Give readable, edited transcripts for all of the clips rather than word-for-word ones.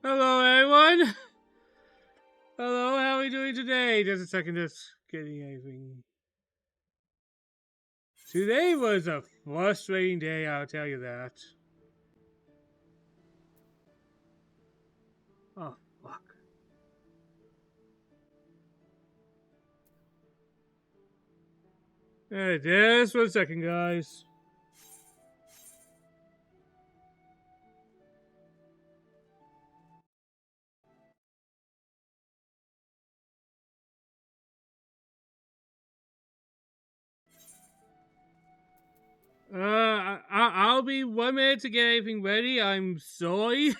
Hello, everyone. Hello, how are we doing today? Just a second, just getting anything. Today was a frustrating day, I'll tell you that. Oh, fuck. Just 1 second, guys. I'll be 1 minute to get everything ready. I'm sorry.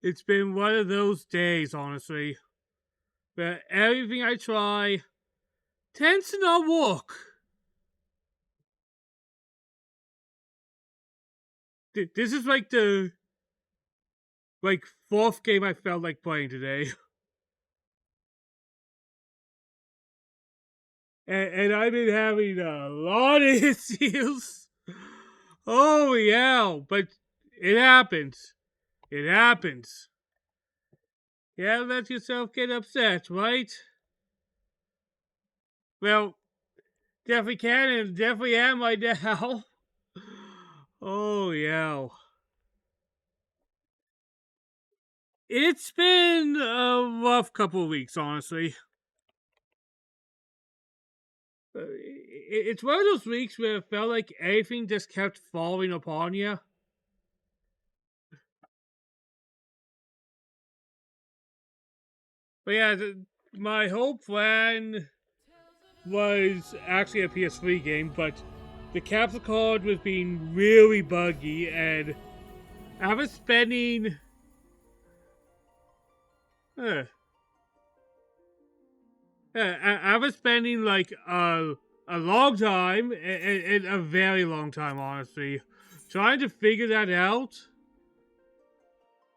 It's been one of those days, honestly. But everything I try tends to not work. This is like the fourth game I felt like playing today. And I've been having a lot of issues. Oh yeah, but it happens. It happens. Yeah, let yourself get upset, right? Well, definitely can and definitely am right now. Oh yeah. It's been a rough couple of weeks, honestly. It's one of those weeks where it felt like everything just kept falling upon you. But yeah, my whole plan was actually a PS3 game, but the capture card was being really buggy, and I was spending. Uh, I was spending like a long time, and a very long time, honestly, trying to figure that out.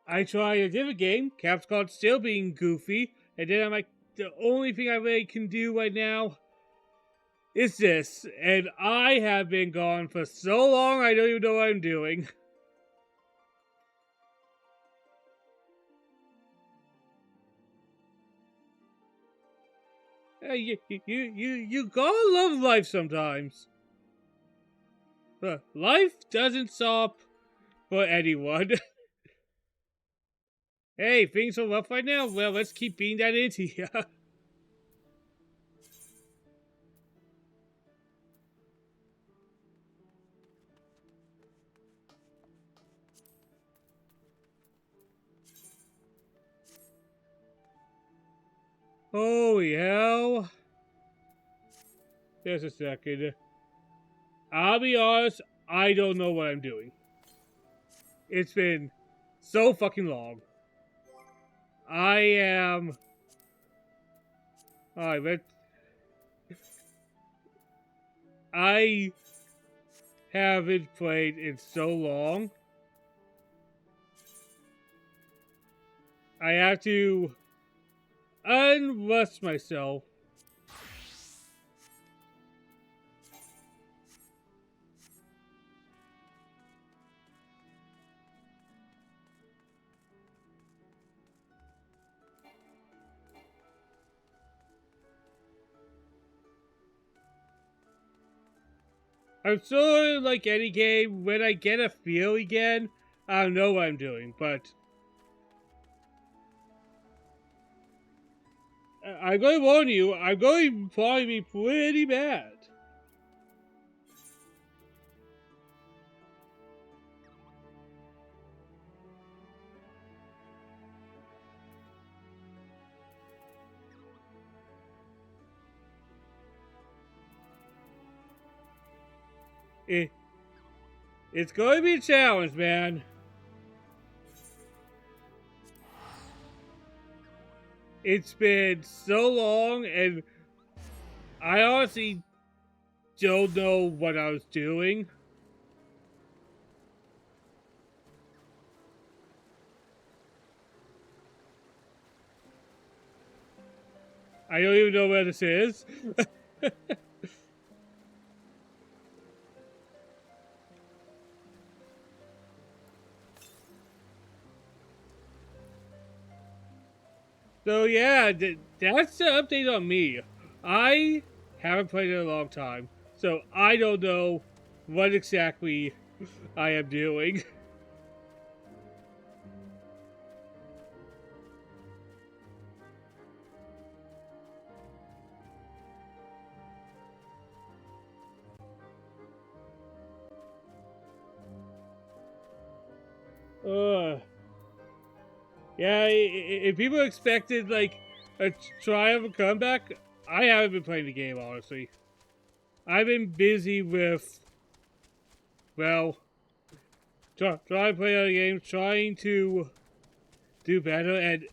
I tried a different game, capture card still being goofy, and then I'm like, the only thing I really can do right now is this, and I have been gone for so long I don't even know what I'm doing. You gotta love life sometimes. Life doesn't stop for anyone. Hey, things are rough right now. Well, let's keep being that into you. Holy hell. Just a second. I'll be honest, I don't know what I'm doing. It's been so fucking long. I am. Alright, but I haven't played in so long. I have to unrust myself. I'm sort of like any game, when I get a feel again, I don't know what I'm doing, but I'm going to warn you, I'm going to probably be pretty bad. It's going to be a challenge, man. It's been so long, and I honestly don't know what I was doing. I don't even know where this is. So yeah, that's the update on me. I haven't played in a long time, so I don't know what exactly I am doing. Yeah, if people expected like a triumph comeback, I haven't been playing the game honestly. I've been busy with, well, trying to play other games, trying to do better, and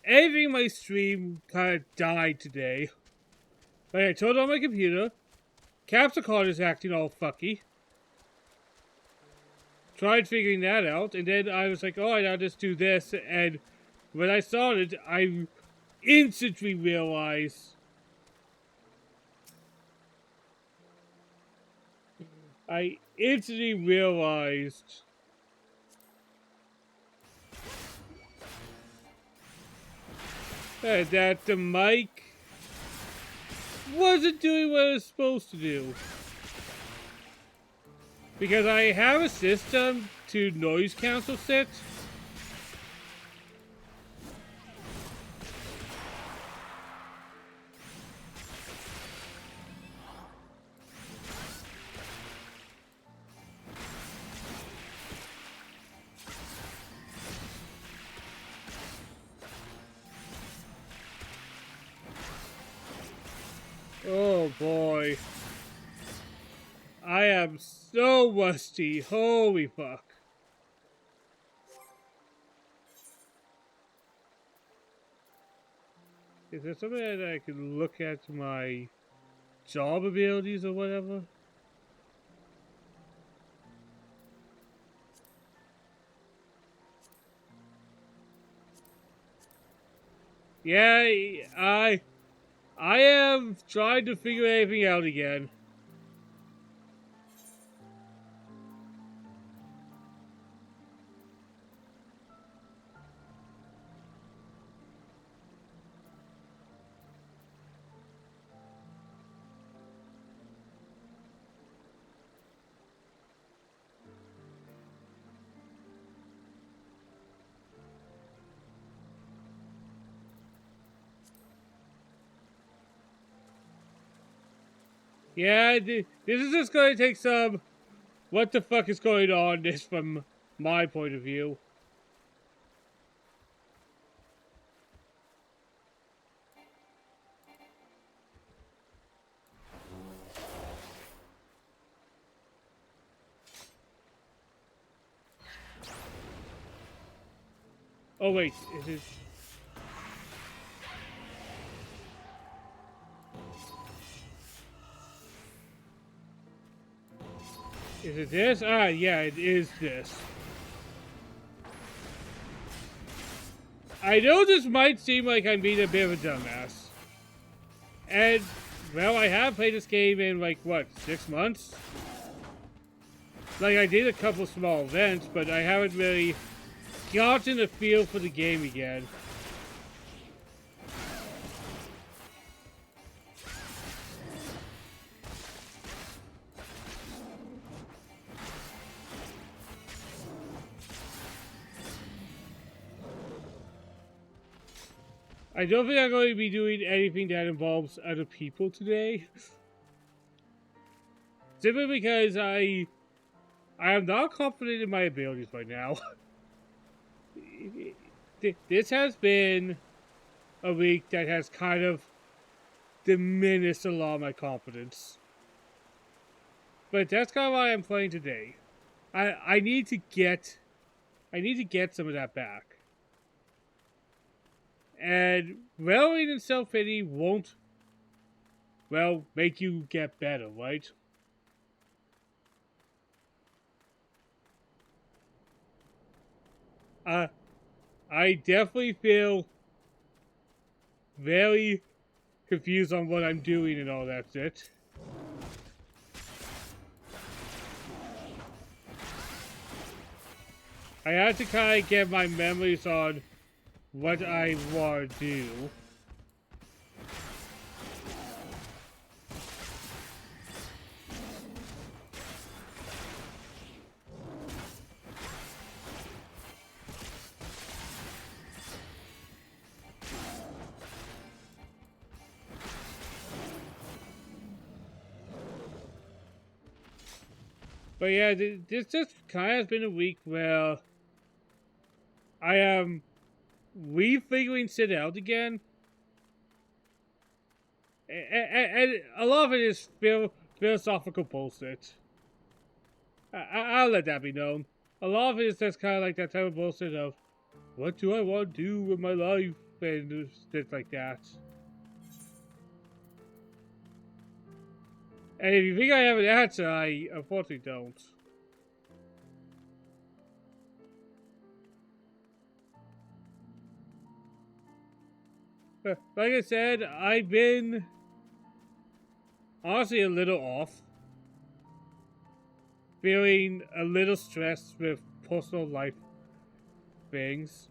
everything in my stream kind of died today. Like I turned on my computer, capture card is acting all fucky. Tried figuring that out, and then I was like, oh, I'll just do this, and when I started, I instantly realized that the mic wasn't doing what it was supposed to do. Because I have a system to noise cancel set. Oh boy. I am so rusty. Holy fuck. Is there something that I can look at my job abilities or whatever? Yeah, I am trying to figure everything out again. Yeah, this is just going to take some what the fuck is going on this from my point of view. Oh wait, is it? Is it this? Ah, yeah, it is this. I know this might seem like I'm being a bit of a dumbass. And, well, I have played this game in, like, what, 6 months? Like, I did a couple small events, but I haven't really gotten a feel for the game again. I don't think I'm going to be doing anything that involves other people today. Simply because I am not confident in my abilities right now. This has been a week that has kind of diminished a lot of my confidence. But that's kind of why I'm playing today. I need to get some of that back. And wallowing in self-pity won't, well, make you get better, right? I definitely feel very confused on what I'm doing and all that shit. I had to kind of get my memories on what I want to do. But yeah, this just kind of has been a week where I am refiguring Sid out again. And a lot of it is philosophical bullshit. I'll let that be known. A lot of it is just kind of like that type of bullshit of, what do I want to do with my life? And shit like that. And if you think I have an answer, I unfortunately don't. Like I said, I've been honestly a little off. Feeling a little stressed with personal life things.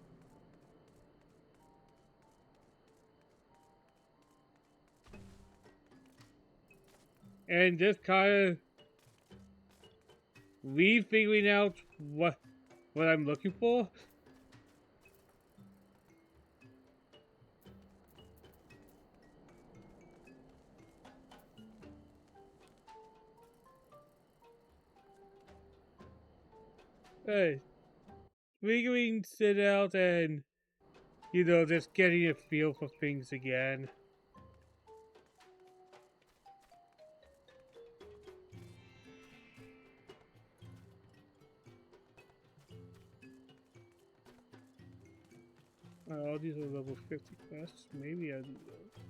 And just kind of refiguring out what I'm looking for. Hey, figuring it out and, you know, just getting a feel for things again. Oh, these are level 50 quests. Maybe I do those.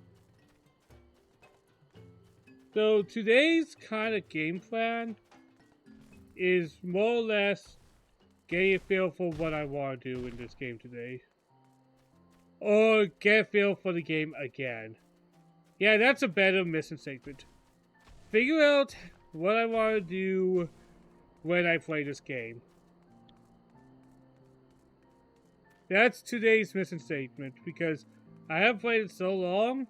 So today's kind of game plan is more or less getting a feel for what I want to do in this game today. Or get a feel for the game again. Yeah, that's a better mission statement. Figure out what I want to do when I play this game. That's today's mission statement, because I haven't played it so long.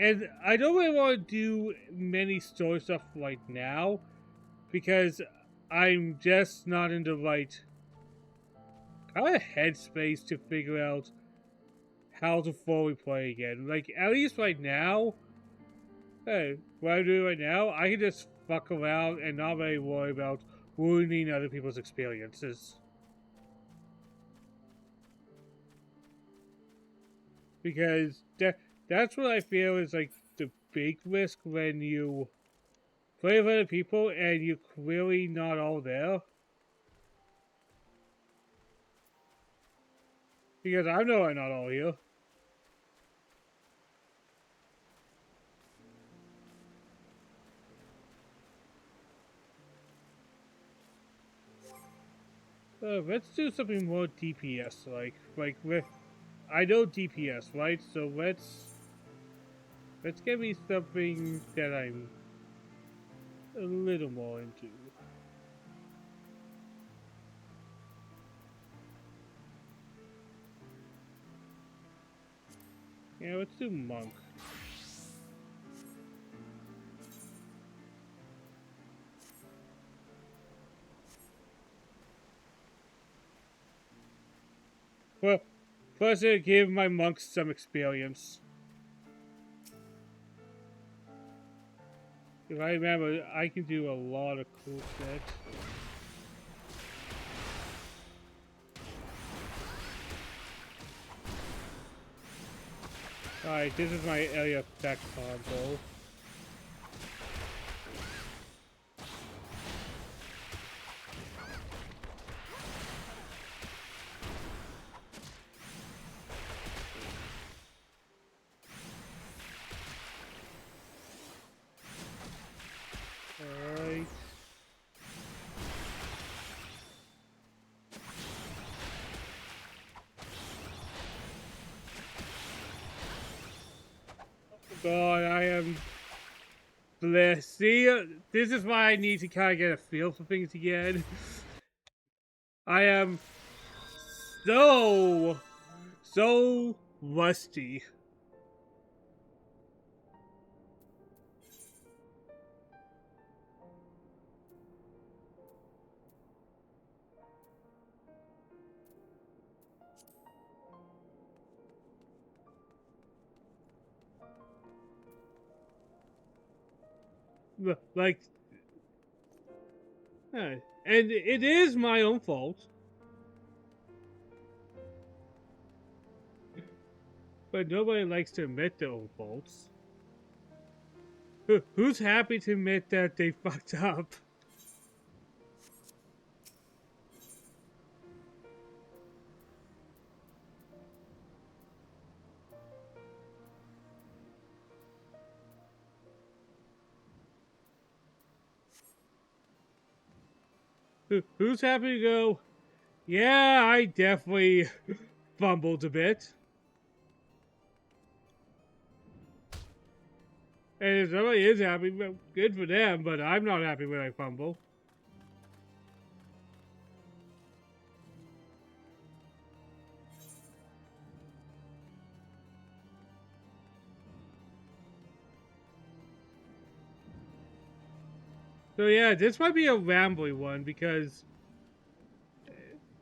And I don't really want to do many story stuff right now, because I'm just not in the right kind of headspace to figure out how to fully play again. Like, at least right now, hey, what I'm doing right now, I can just fuck around and not really worry about ruining other people's experiences. Because that's what I feel is like the big risk when you play with other people and you're clearly not all there. Because I know I'm not all here. Let's do something more DPS like with. I know DPS, right? So let's get me something that I'm a little more into. Yeah, let's do monk. Well, first to give my monks some experience. If I remember, I can do a lot of cool shit. Alright, this is my area effect combo. Alright. God, I am blessed. See, this is why I need to kind of get a feel for things again. I am so rusty. Like, and it is my own fault. But nobody likes to admit their own faults. Who's happy to admit that they fucked up? Who's happy to go, yeah, I definitely fumbled a bit. And if somebody is happy, well, good for them, but I'm not happy when I fumble. So yeah, this might be a rambly one because,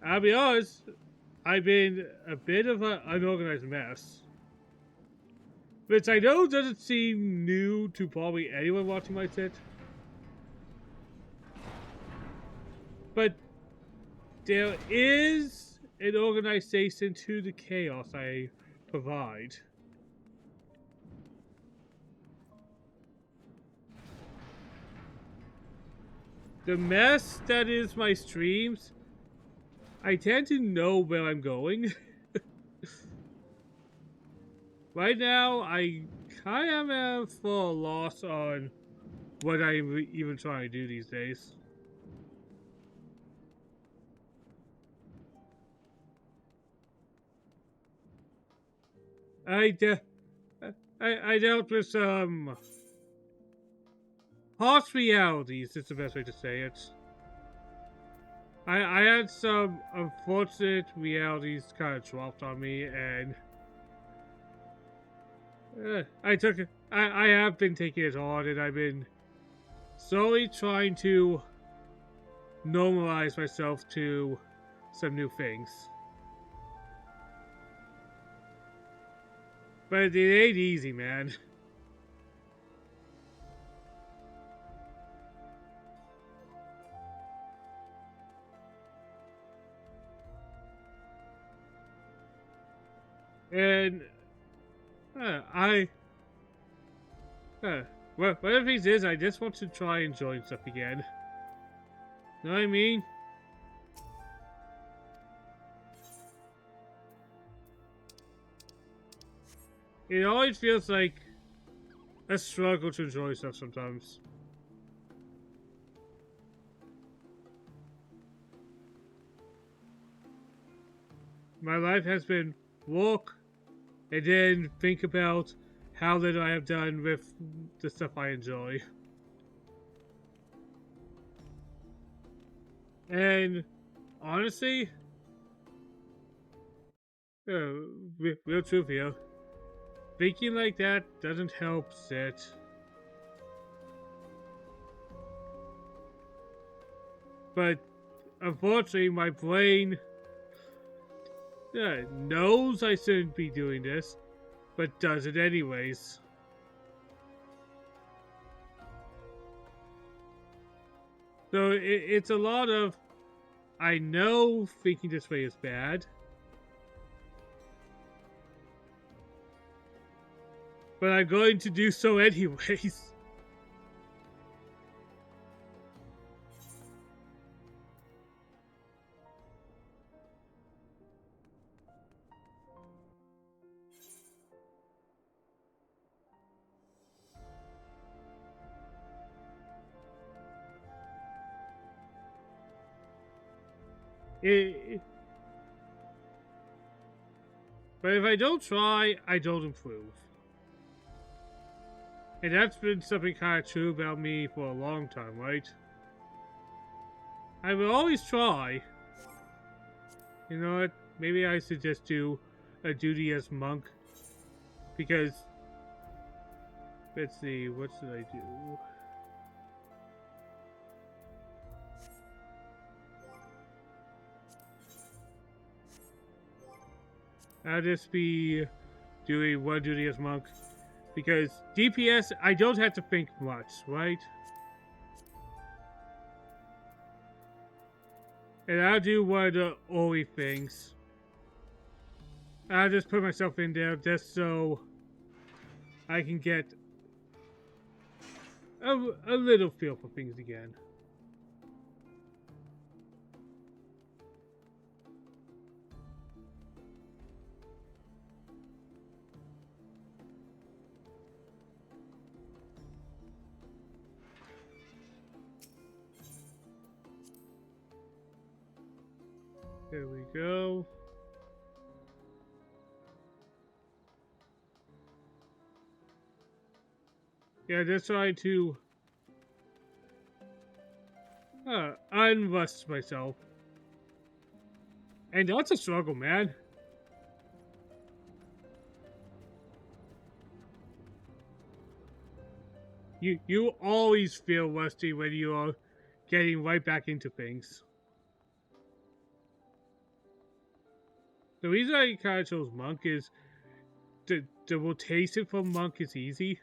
I'll be honest, I've been a bit of an unorganized mess. Which I know doesn't seem new to probably anyone watching my set. But there is an organization to the chaos I provide. The mess that is my streams, I tend to know where I'm going. Right now, I kind of am for a loss on what I'm even trying to do these days. I dealt with some harsh realities, is the best way to say it. I had some unfortunate realities kind of dropped on me, and I have been taking it hard, and I've been slowly trying to normalize myself to some new things. But it ain't easy, man. And well, one of the things is I just want to try enjoying stuff again. Know what I mean? It always feels like a struggle to enjoy stuff sometimes. My life has been work, and then think about how little I have done with the stuff I enjoy. And honestly, real truth here, thinking like that doesn't help sit. But unfortunately, my brain knows I shouldn't be doing this, but does it anyways. So it's a lot of, I know thinking this way is bad, but I'm going to do so anyways. But if I don't try, I don't improve. And that's been something kind of true about me for a long time, right? I will always try. You know what? maybe I should just do a duty as monk. Because, let's see, what should I do? I'll just be doing one duty as monk. Because DPS, I don't have to think much, right? And I'll do one of the Ori things. I'll just put myself in there just so I can get a little feel for things again. There we go. Yeah, just trying to unrust myself. And that's a struggle, man. You always feel rusty when you are getting right back into things. The reason I kind of chose monk is the rotation from monk is easy.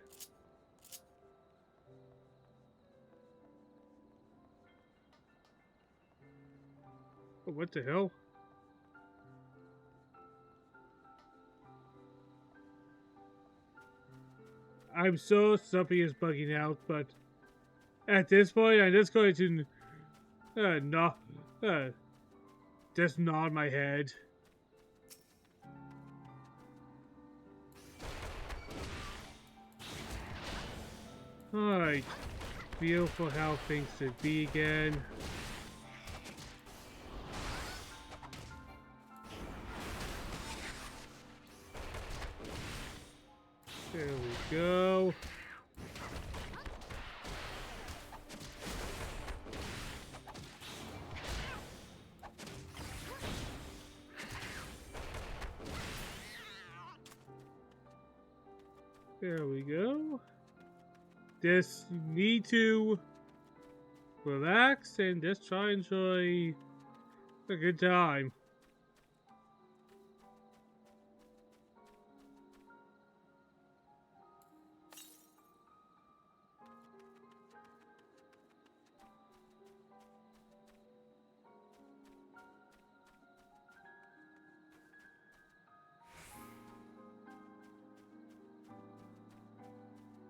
Oh, what the hell? I'm so something is bugging out, but at this point, I'm just going to just nod my head. Alright, feel for how things should be again. There we go. There we go. Just need to relax and just try and enjoy a good time.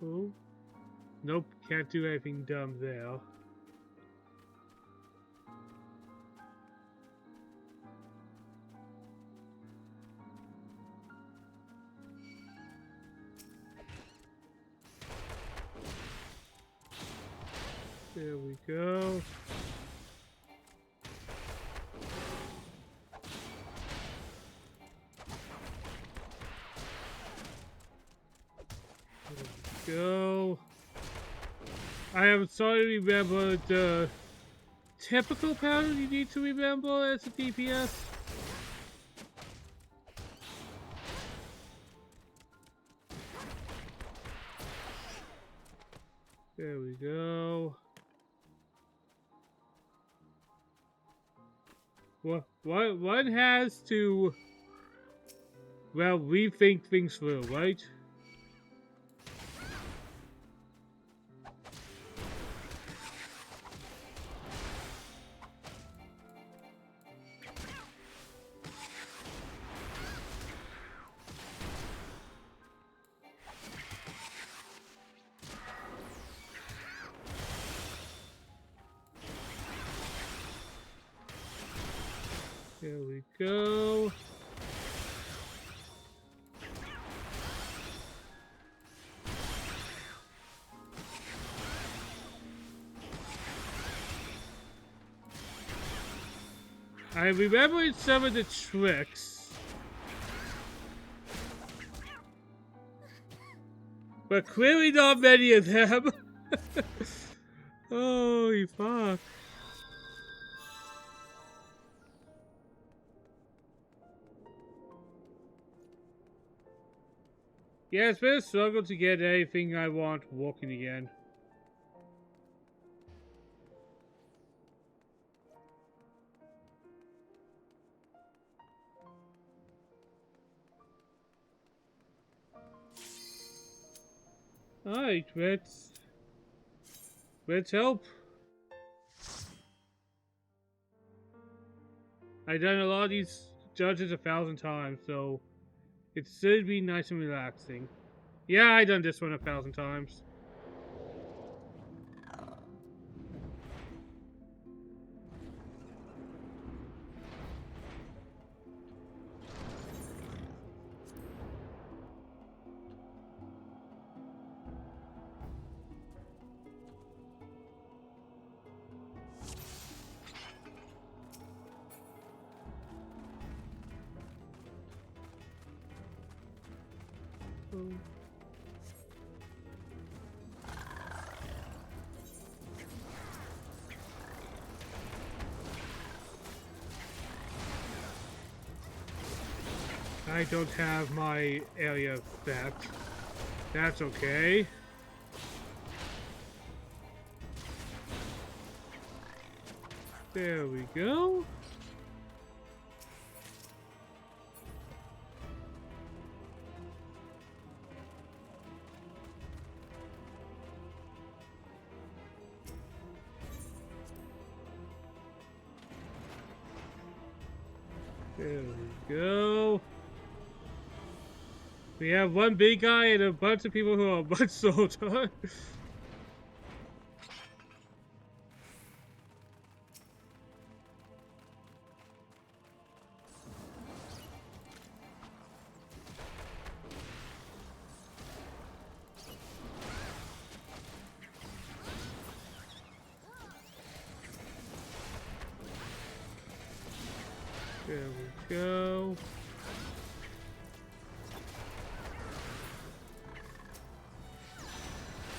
Oh. Nope, can't do anything dumb there. There we go. There we go. I am sorry to remember the typical pattern you need to remember as a DPS. There we go. One has to, well, rethink things through, right? There we go. I remember some of the tricks, but clearly not many of them. Holy fuck. Yeah, it's been a struggle to get anything I want working again. Alright, let's help. I've done a lot of these judges 1,000 times, so it should be nice and relaxing. Yeah, I've done this one 1,000 times. I don't have my area back. That's okay. There we go. There we go. We have one big guy and a bunch of people who are much slower. There we go.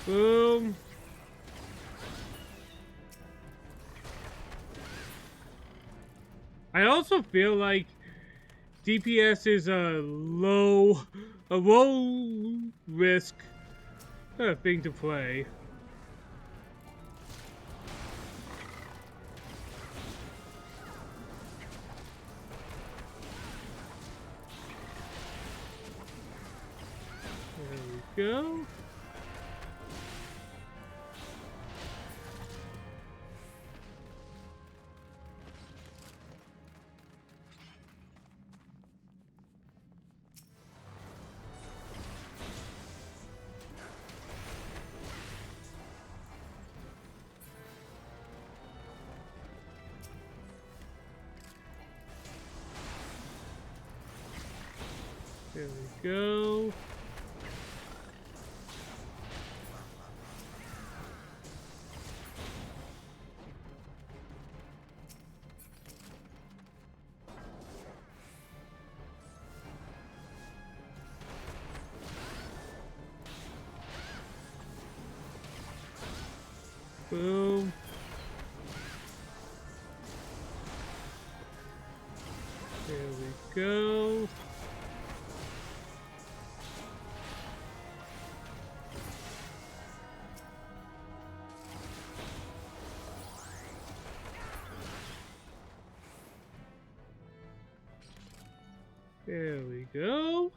Boom. I also feel like DPS is a low risk thing to play. There we go. There we go. Boom. There we go. There we go.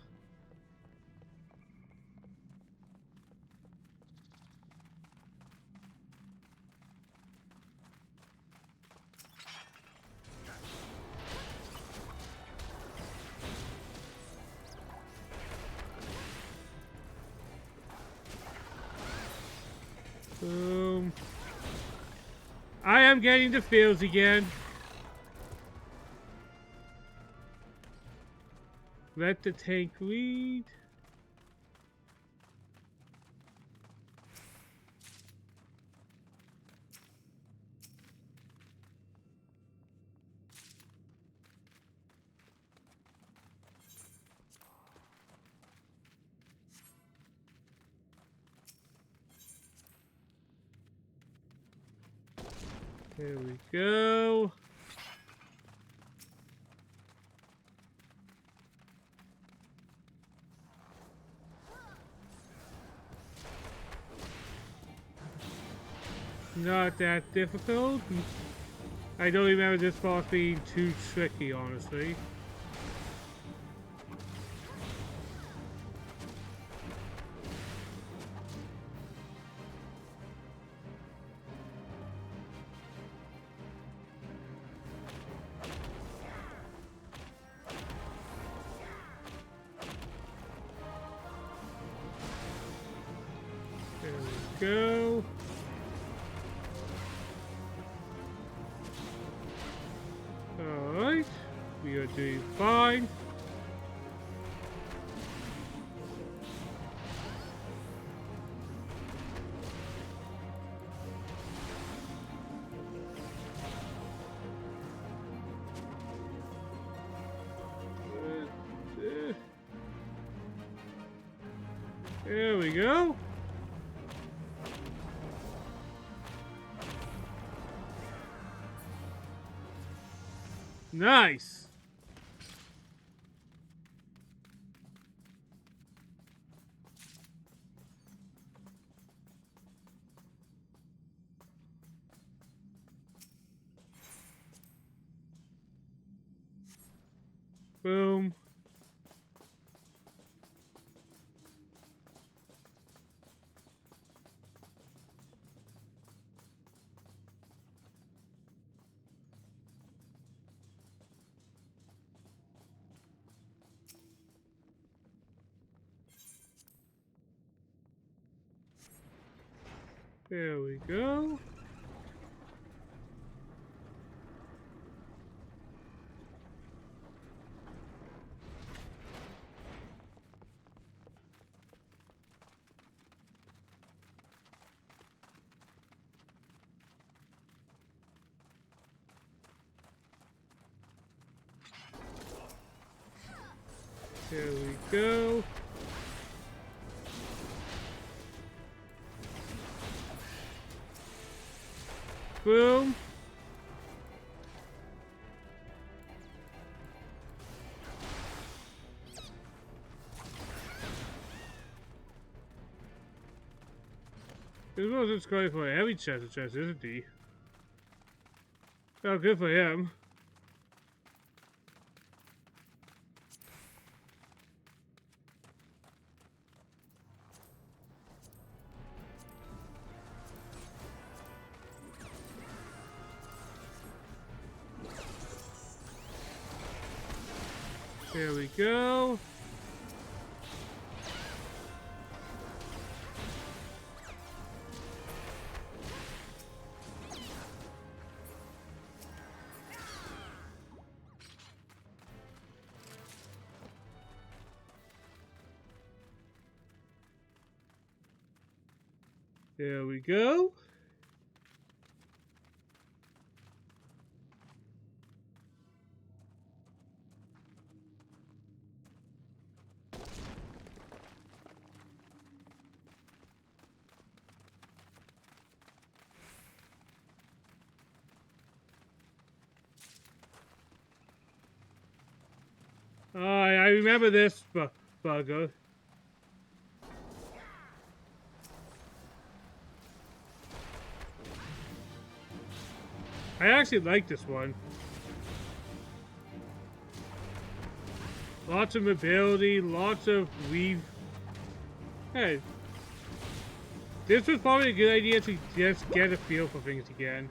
Boom. I am getting the feels again. Let the tank lead. There we go. not that difficult. I don't remember this boss being too tricky, honestly. There we go. Alright, we are doing fine. There we go. Nice. Boom. There we go. There we go. Boom. This wasn't going for a heavy chest, isn't he? Oh, good for him. There we go. There we go. I remember this bugger. I actually like this one. Lots of mobility, lots of weave. Hey, this was probably a good idea to just get a feel for things again.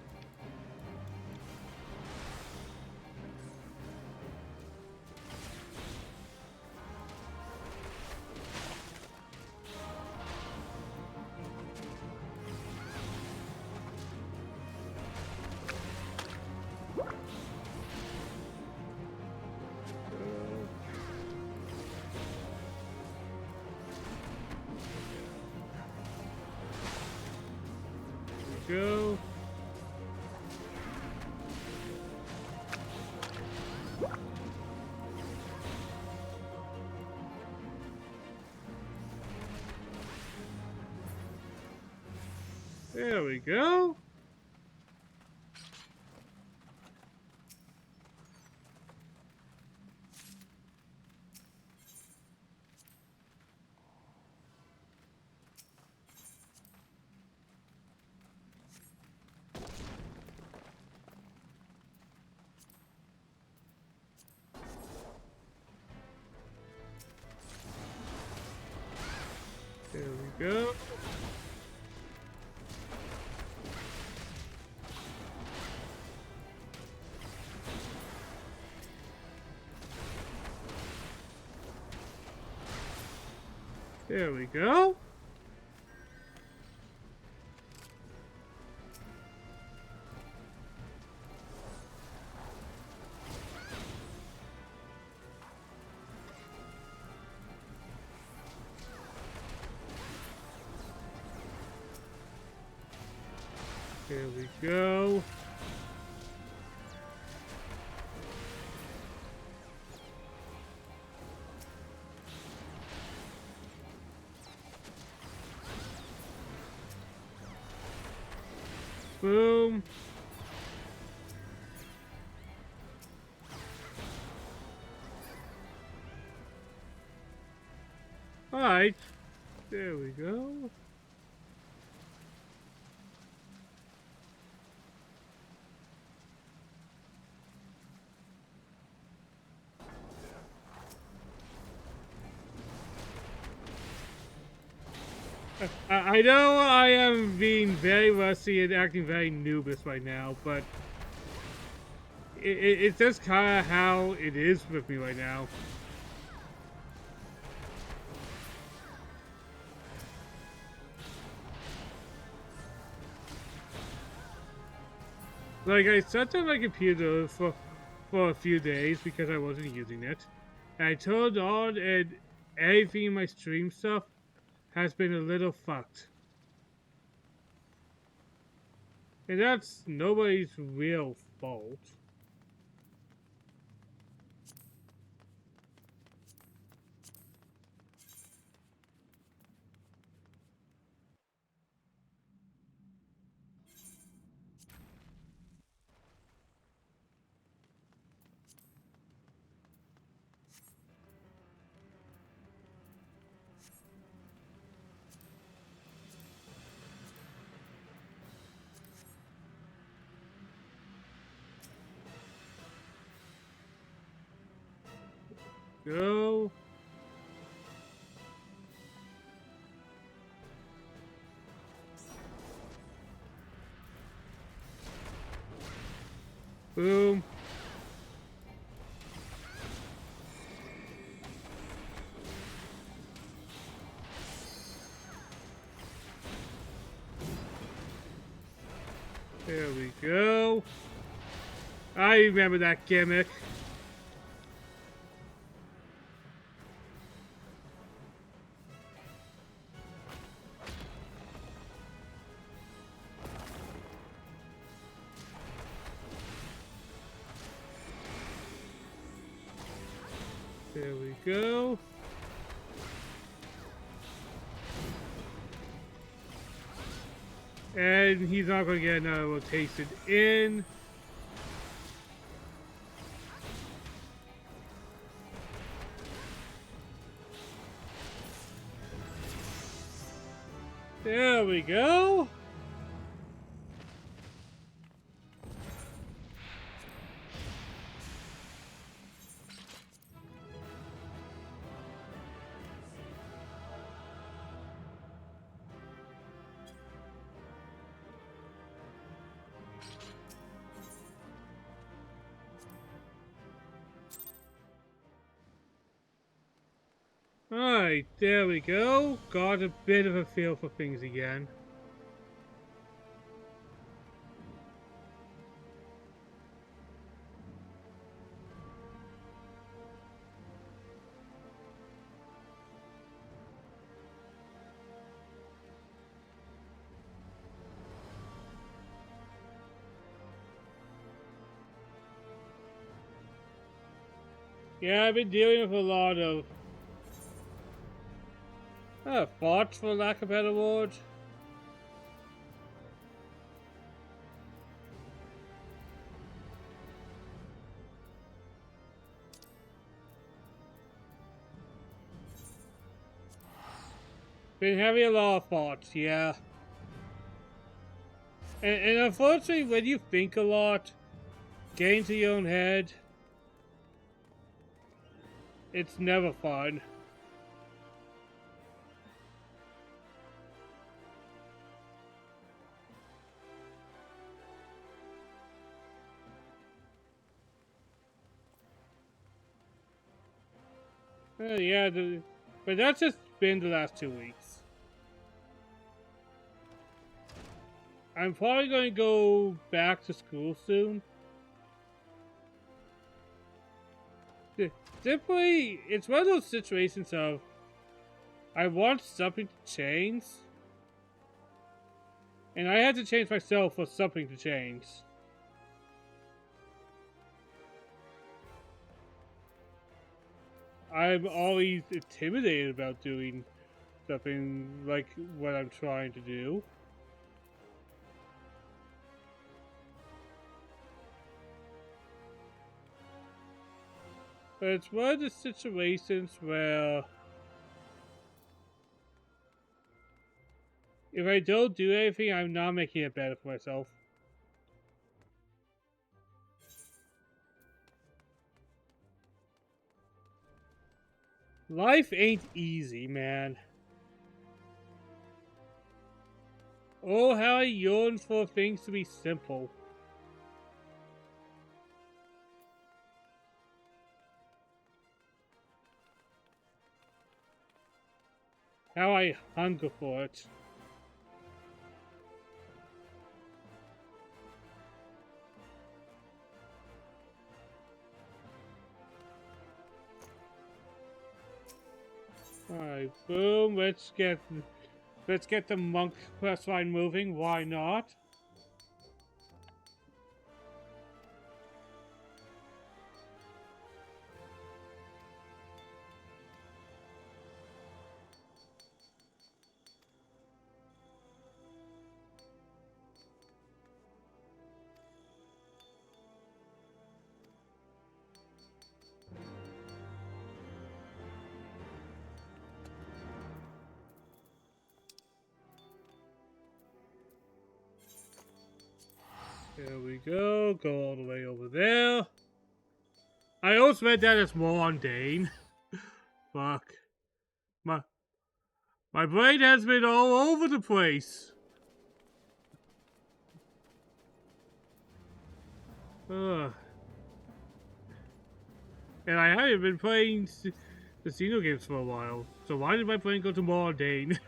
Go. There we go. There we go. There we go. There we go. Boom. All right. There we go. I know I am being very rusty and acting very noobus right now, but it's just kind of how it is with me right now. Like, I shut down my computer for a few days because I wasn't using it. And I turned on and everything in my stream stuff has been a little fucked. And that's nobody's real fault. Go. Boom. There we go. I remember that gimmick. There we go. And he's not going to get another rotation in. There we go. Alright, there we go. Got a bit of a feel for things again. Yeah, I've been dealing with a lot of bots, for lack of a better word. Been having a lot of bots, yeah. And unfortunately, when you think a lot, get into your own head, it's never fun. Yeah, but that's just been the last 2 weeks. I'm probably going to go back to school soon. Simply, it's one of those situations of I want something to change, and I had to change myself for something to change. I'm always intimidated about doing something like what I'm trying to do. But it's one of the situations where if I don't do anything, I'm not making it better for myself. Life ain't easy, man. Oh, how I yearn for things to be simple. How I hunger for it. Alright, boom, let's get the monk quest line moving, why not? There we go all the way over there. I also read that as mundane. Fuck. My brain has been all over the place. Ugh. And I haven't been playing casino games for a while. So why did my brain go to mundane?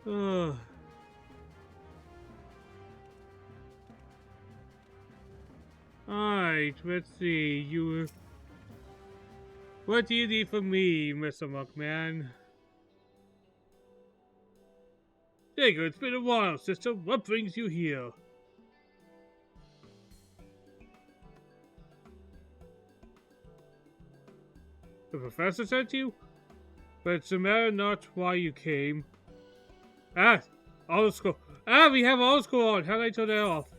Ugh. Alright, let's see. What do you need from me, Mr. Monkman? Digger, it's been a while, sister. What brings you here? The professor sent you? But it's a matter not why you came. Ah! All school. Ah, we have all school on! How did I turn that off?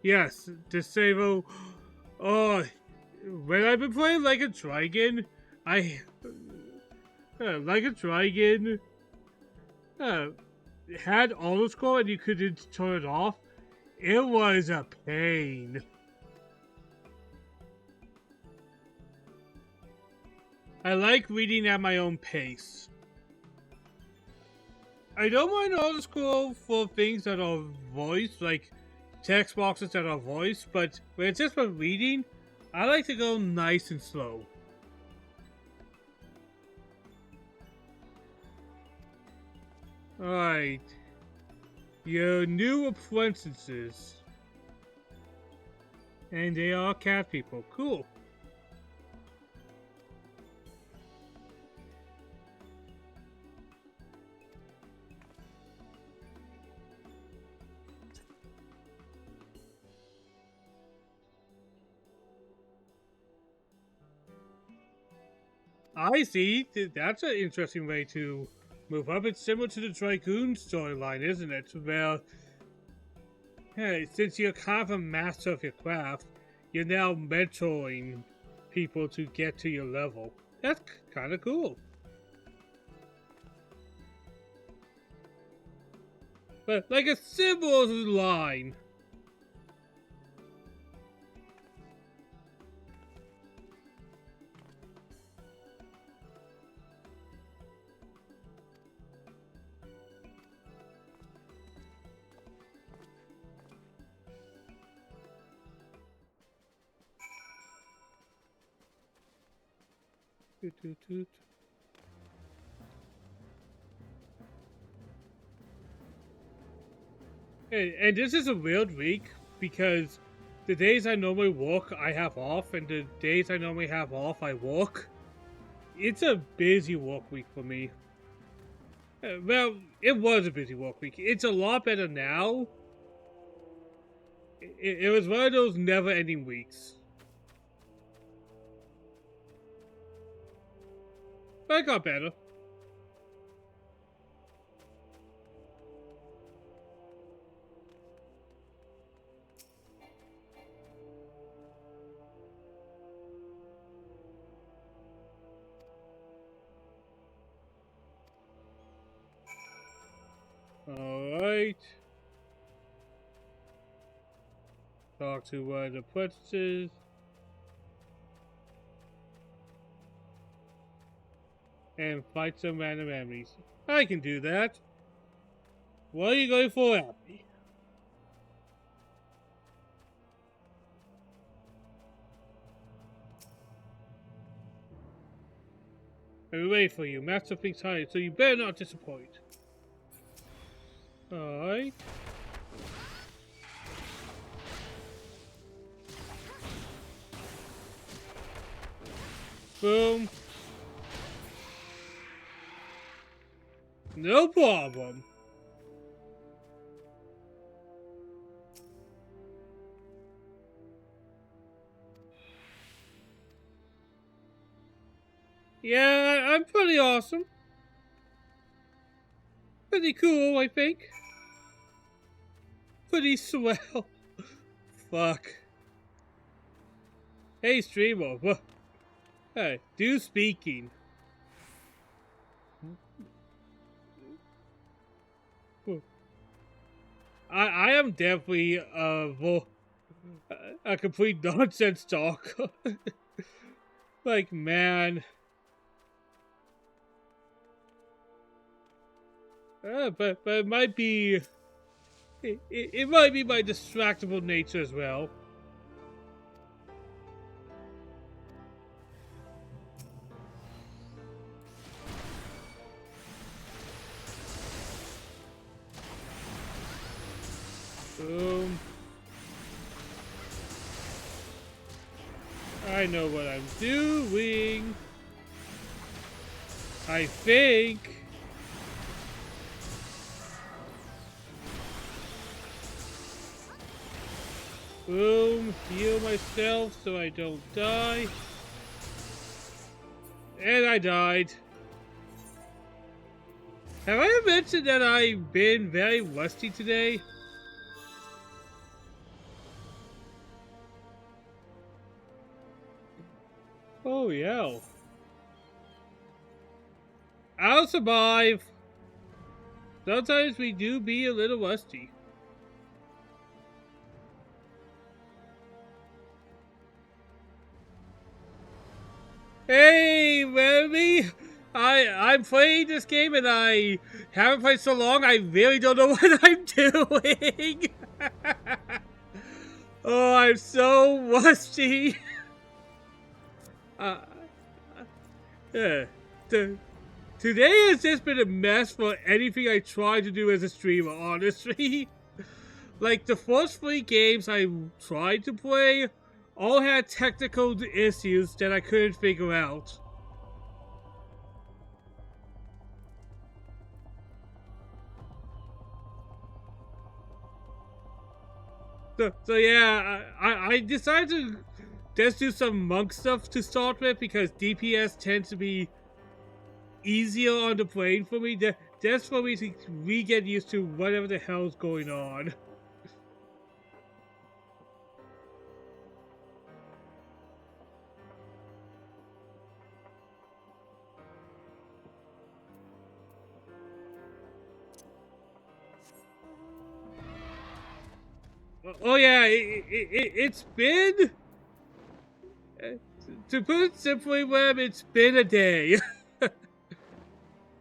Yes, disable. Oh, when I've been playing Like a Dragon, Like a Dragon had auto scroll and you couldn't turn it off. It was a pain. I like reading at my own pace. I don't mind auto scroll for things that are voiced, like text boxes that are voiced, but when it's just for reading, I like to go nice and slow. Alright. Your new apprentices. And they are cat people. Cool. I see. That's an interesting way to move up. It's similar to the Dragoon storyline, isn't it? Where, hey, since you're kind of a master of your craft, you're now mentoring people to get to your level. That's kind of cool. But like a symbols line. Toot, toot, toot. And this is a weird week because the days I normally work, I have off, and the days I normally have off, I work. It's a busy work week for me. Well, it was a busy work week. It's a lot better now. It was one of those never-ending weeks. But it got better. Alright. Talk to one of the apprentices. And fight some random enemies. I can do that. What are you going for, Abby? I'm waiting for you. Master thinks high, so you better not disappoint. Alright. Boom. No problem. Yeah, I'm pretty awesome. Pretty cool, I think. Pretty swell. Fuck. Hey, streamer. Hey, do speaking. I am definitely a complete nonsense talker. Like, man. But it might be... It might be my distractible nature as well. Boom. I know what I'm doing. I think. Boom. Heal myself so I don't die. And I died. Have I mentioned that I've been very rusty today? Oh, yeah. I'll survive. Sometimes we do be a little rusty. Hey, Remy! I'm playing this game and I haven't played so long, I really don't know what I'm doing. Oh, I'm so rusty. Today has just been a mess for anything I try to do as a streamer, honestly. Like, the first 3 games I tried to play all had technical issues that I couldn't figure out. So yeah, I decided to just do some monk stuff to start with because DPS tends to be easier on the brain for me. Just for me to get used to whatever the hell's going on. Oh yeah, it's been... To put it simply, Web, it's been a day.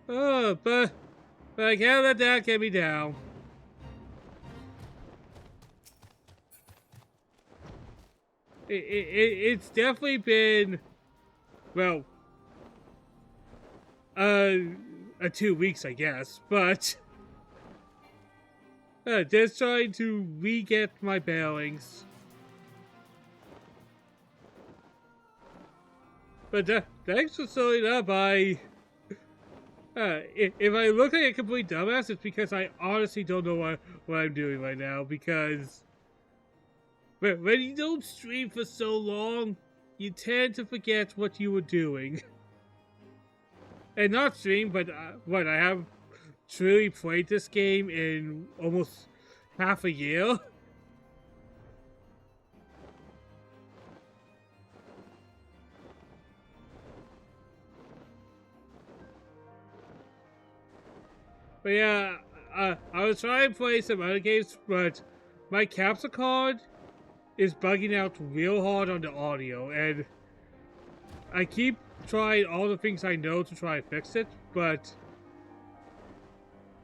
Oh, but I can't let that get me down. It's definitely been... Well, 2 weeks, I guess, but just trying to re-get my bearings. But thanks for showing up. If I look like a complete dumbass, it's because I honestly don't know what I'm doing right now, because when you don't stream for so long, you tend to forget what you were doing. And not stream, but what, I have truly played this game in almost half a year? But yeah, I was trying to play some other games, but my capture card is bugging out real hard on the audio, and I keep trying all the things I know to try and fix it, but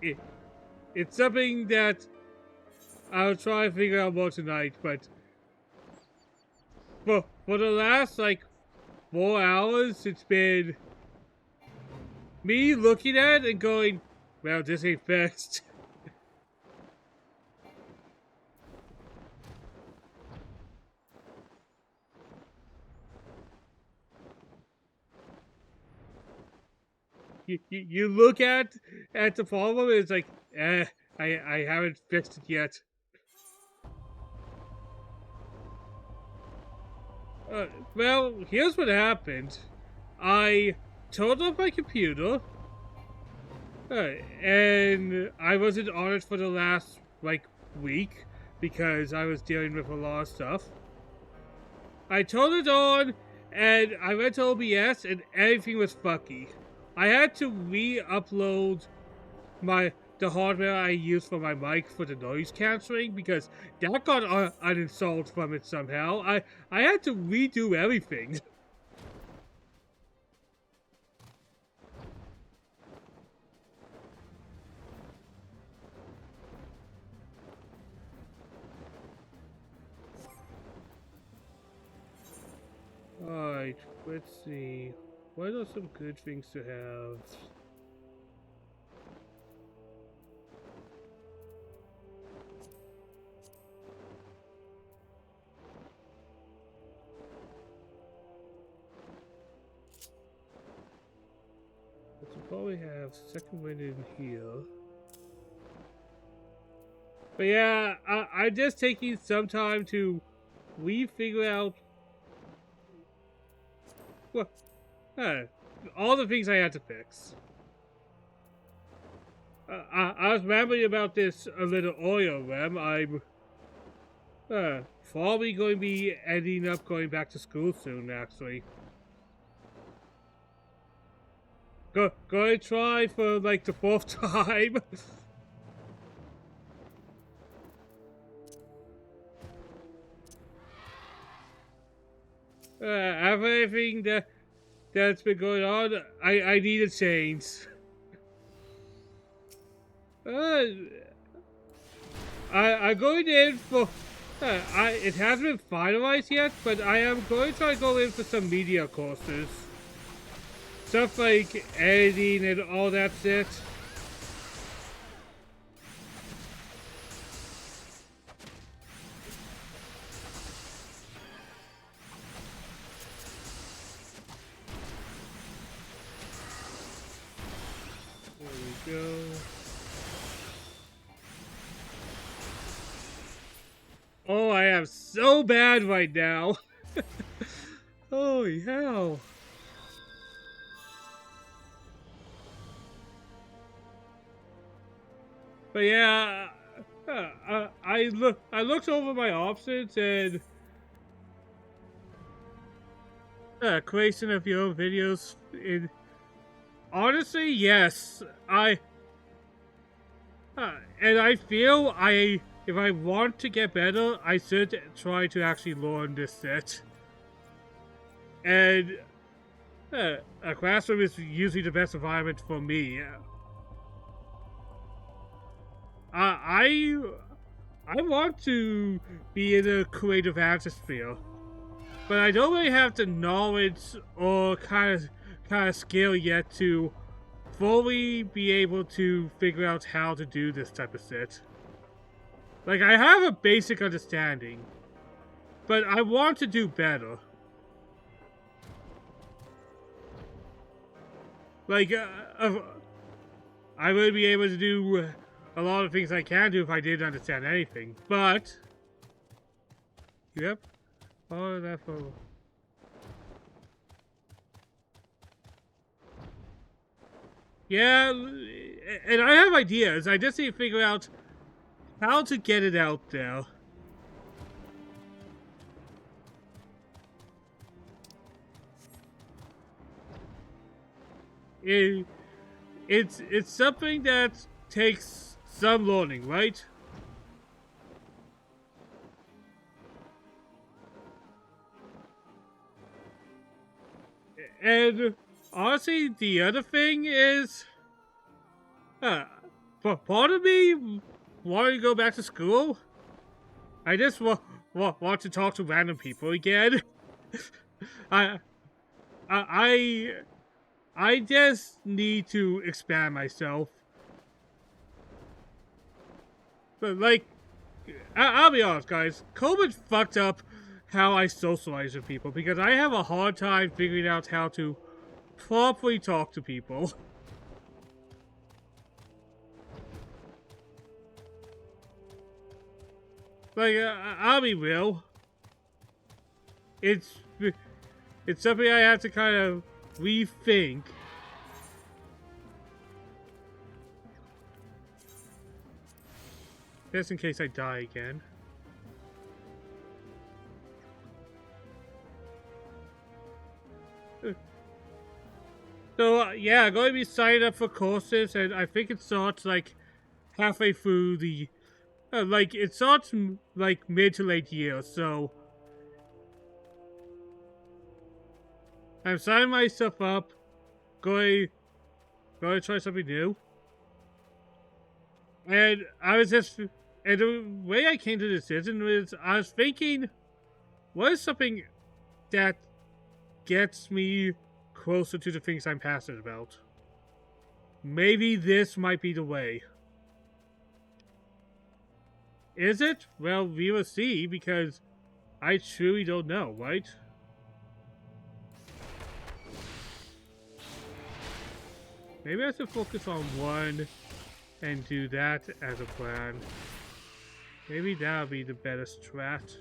it's something that I'll try and figure out more tonight. But for the last like 4 hours, it's been me looking at it and going, well, this ain't fixed. You look at the problem, and it's like, I haven't fixed it yet. Well, here's what happened. I turned off my computer, and I wasn't on it for the last, like, week, because I was dealing with a lot of stuff. I turned it on, and I went to OBS, and everything was fucky. I had to re-upload the hardware I use for my mic for the noise cancelling, because that got uninstalled from it somehow. I had to redo everything. Alright, let's see. What are some good things to have? Let's probably have second wind in here. But yeah, I'm just taking some time to figure out all the things I had to fix. I was rambling about this a little earlier, Rem. I'm probably going to be ending up going back to school soon, actually. Going to try for like the 4th time. Everything that's been going on, I need a change. I'm going in for. It hasn't been finalized yet, but I am going to try to go in for some media courses. Stuff like editing and all that shit. There we go. Oh, I am so bad right now. Holy hell. But yeah, I looked over my options, and creation of your own videos. Honestly, yes, and I feel if I want to get better, I should try to actually learn this set. And a classroom is usually the best environment for me. I want to be in a creative atmosphere, but I don't really have the knowledge or kind of skill yet to fully be able to figure out how to do this type of shit. Like, I have a basic understanding, but I want to do better. Like, I would be able to do a lot of things I can do if I didn't understand anything, but... Yep. Oh, that photo. Yeah, and I have ideas. I just need to figure out how to get it out there. It's something that takes some learning, right? And honestly, the other thing is, part of me wanting to go back to school. I just want to talk to random people again. I just need to expand myself. But like, I'll be honest, guys. COVID fucked up how I socialize with people because I have a hard time figuring out how to properly talk to people. Like, I'll be real. It's something I have to kind of rethink. Just in case I die again. So, yeah, I'm going to be signing up for courses, and I think it starts, like, halfway through the... like, it starts, like, mid to late year, so... I'm signing myself up, going to try something new. And I was just... And the way I came to the decision was, I was thinking, what is something that gets me closer to the things I'm passionate about? Maybe this might be the way. Is it? Well, we will see, because I truly don't know, right? Maybe I should focus on one and do that as a plan. Maybe that'll be the better strat.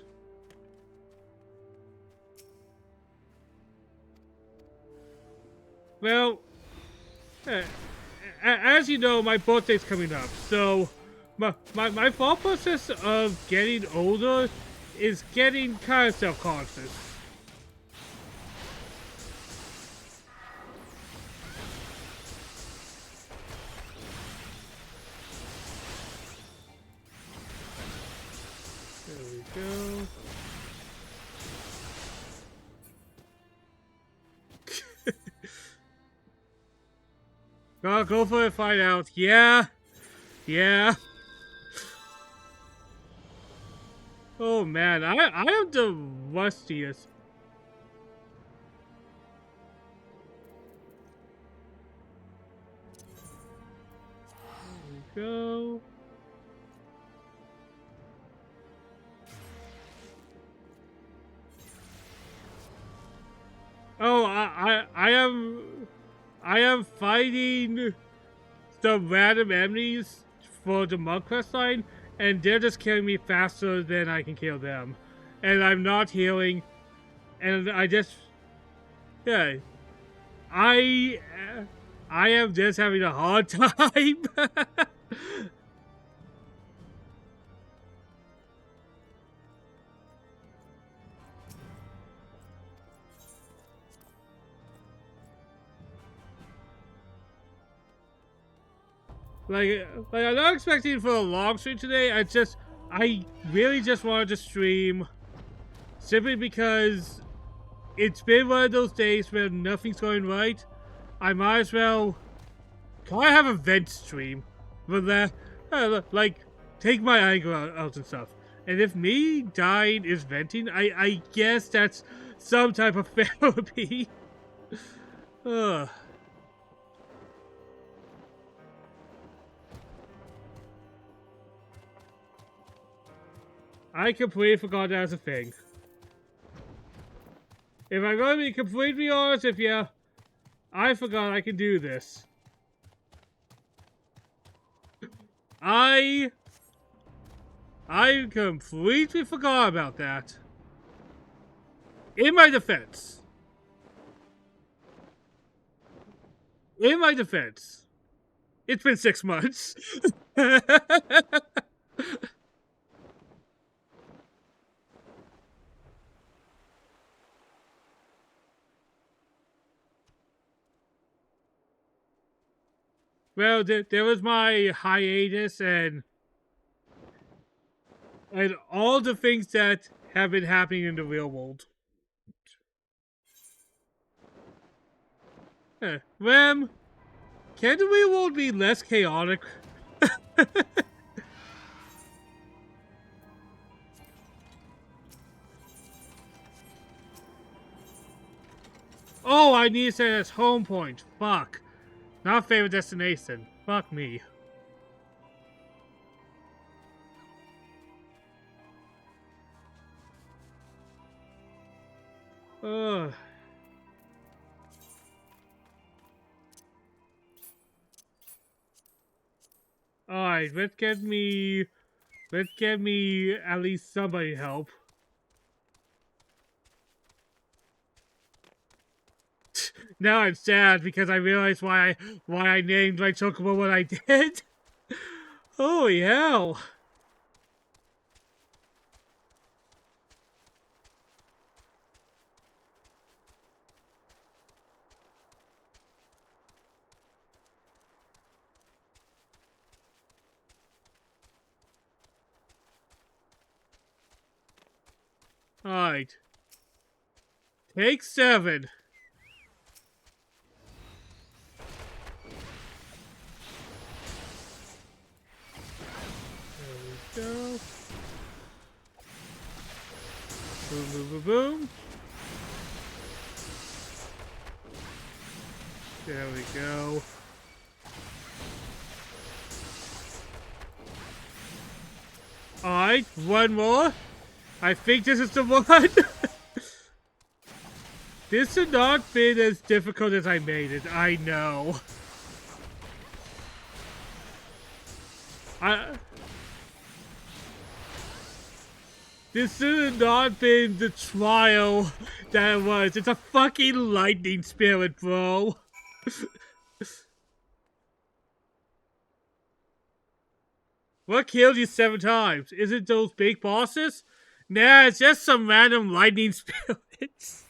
Well, as you know, my birthday's coming up, so my thought process of getting older is getting kind of self-conscious. There we go. Go for it, find out. Yeah. Yeah. Oh man, I am the rustiest. There we go. Oh, I am fighting the random enemies for the monk quest line, and they're just killing me faster than I can kill them. And I'm not healing, and I just... Yeah. I am just having a hard time. Like I'm not expecting for a long stream today. I really just wanted to stream simply because it's been one of those days where nothing's going right. I might as well kind of have a vent stream, but like take my anger out and stuff. And if me dying is venting, I guess that's some type of therapy. Ugh. I completely forgot that was a thing. If I'm going to be completely honest with you, I forgot I can do this. I completely forgot about that. In my defense, it's been 6 months. Well, there was my hiatus and all the things that have been happening in the real world. Rem, can the real world be less chaotic? Oh, I need to say that's home point. Fuck. Not favorite destination. Fuck me. Ugh. Alright, let's get me at least somebody help. Now I'm sad because I realized why I named my chocobo what I did. Holy hell. Alright. Take 7. There we go. Boom, boom, boom, boom. There we go. Alright, one more. I think this is the one. This has not been as difficult as I made it, I know. This should have not been the trial that it was. It's a fucking lightning spirit, bro. What killed you 7 times? Is it those big bosses? Nah, it's just some random lightning spirits.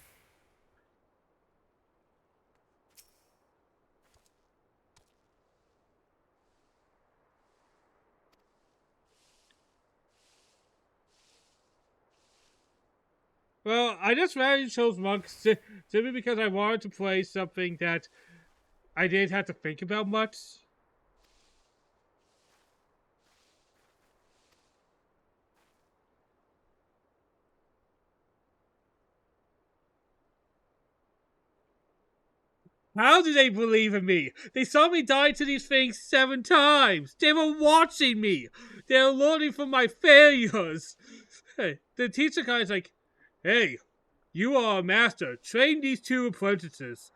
Well, I just randomly chose monks simply because I wanted to play something that I didn't have to think about much. How did they believe in me? They saw me die to these things 7 times. They were watching me. They were learning from my failures. Hey, the teacher guy is like, hey, you are a master. Train these 2 apprentices.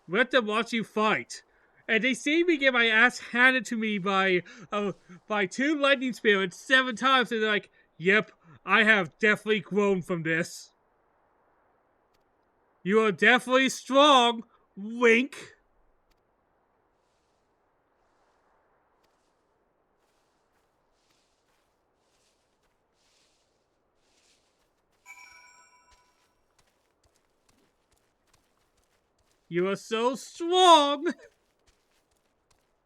Let them watch you fight. And they see me get my ass handed to me by 2 lightning spirits 7 times, and they're like, yep, I have definitely grown from this. You are definitely strong. Wink. You are so strong.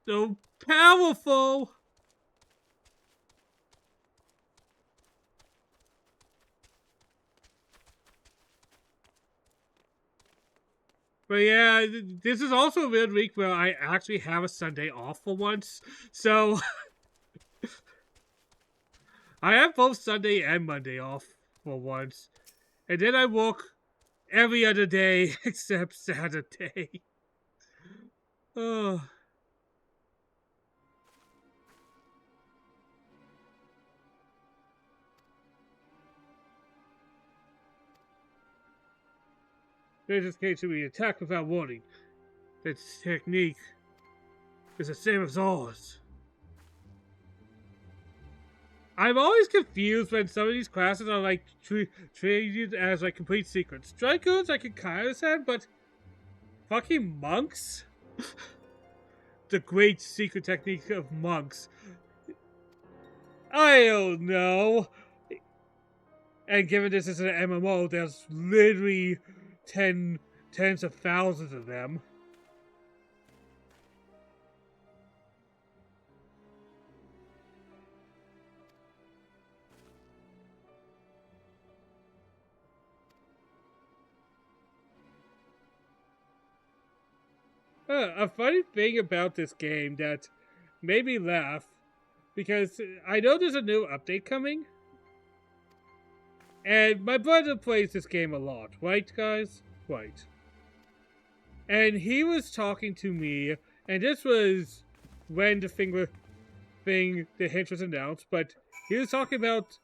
So powerful. But yeah, this is also a weird week where I actually have a Sunday off for once. So I have both Sunday and Monday off for once. And then I work every other day except Saturday. Oh. This case to be attacked without warning. This technique is the same as ours. I'm always confused when some of these classes are like treated as like complete secrets. Dragoons I can kind of understand, but fucking monks? The great secret technique of monks. I don't know. And given this is an MMO, there's literally tens of thousands of them. A funny thing about this game that made me laugh, because I know there's a new update coming, and my brother plays this game a lot, right guys? Right. And he was talking to me, and this was when the hint was announced, but he was talking about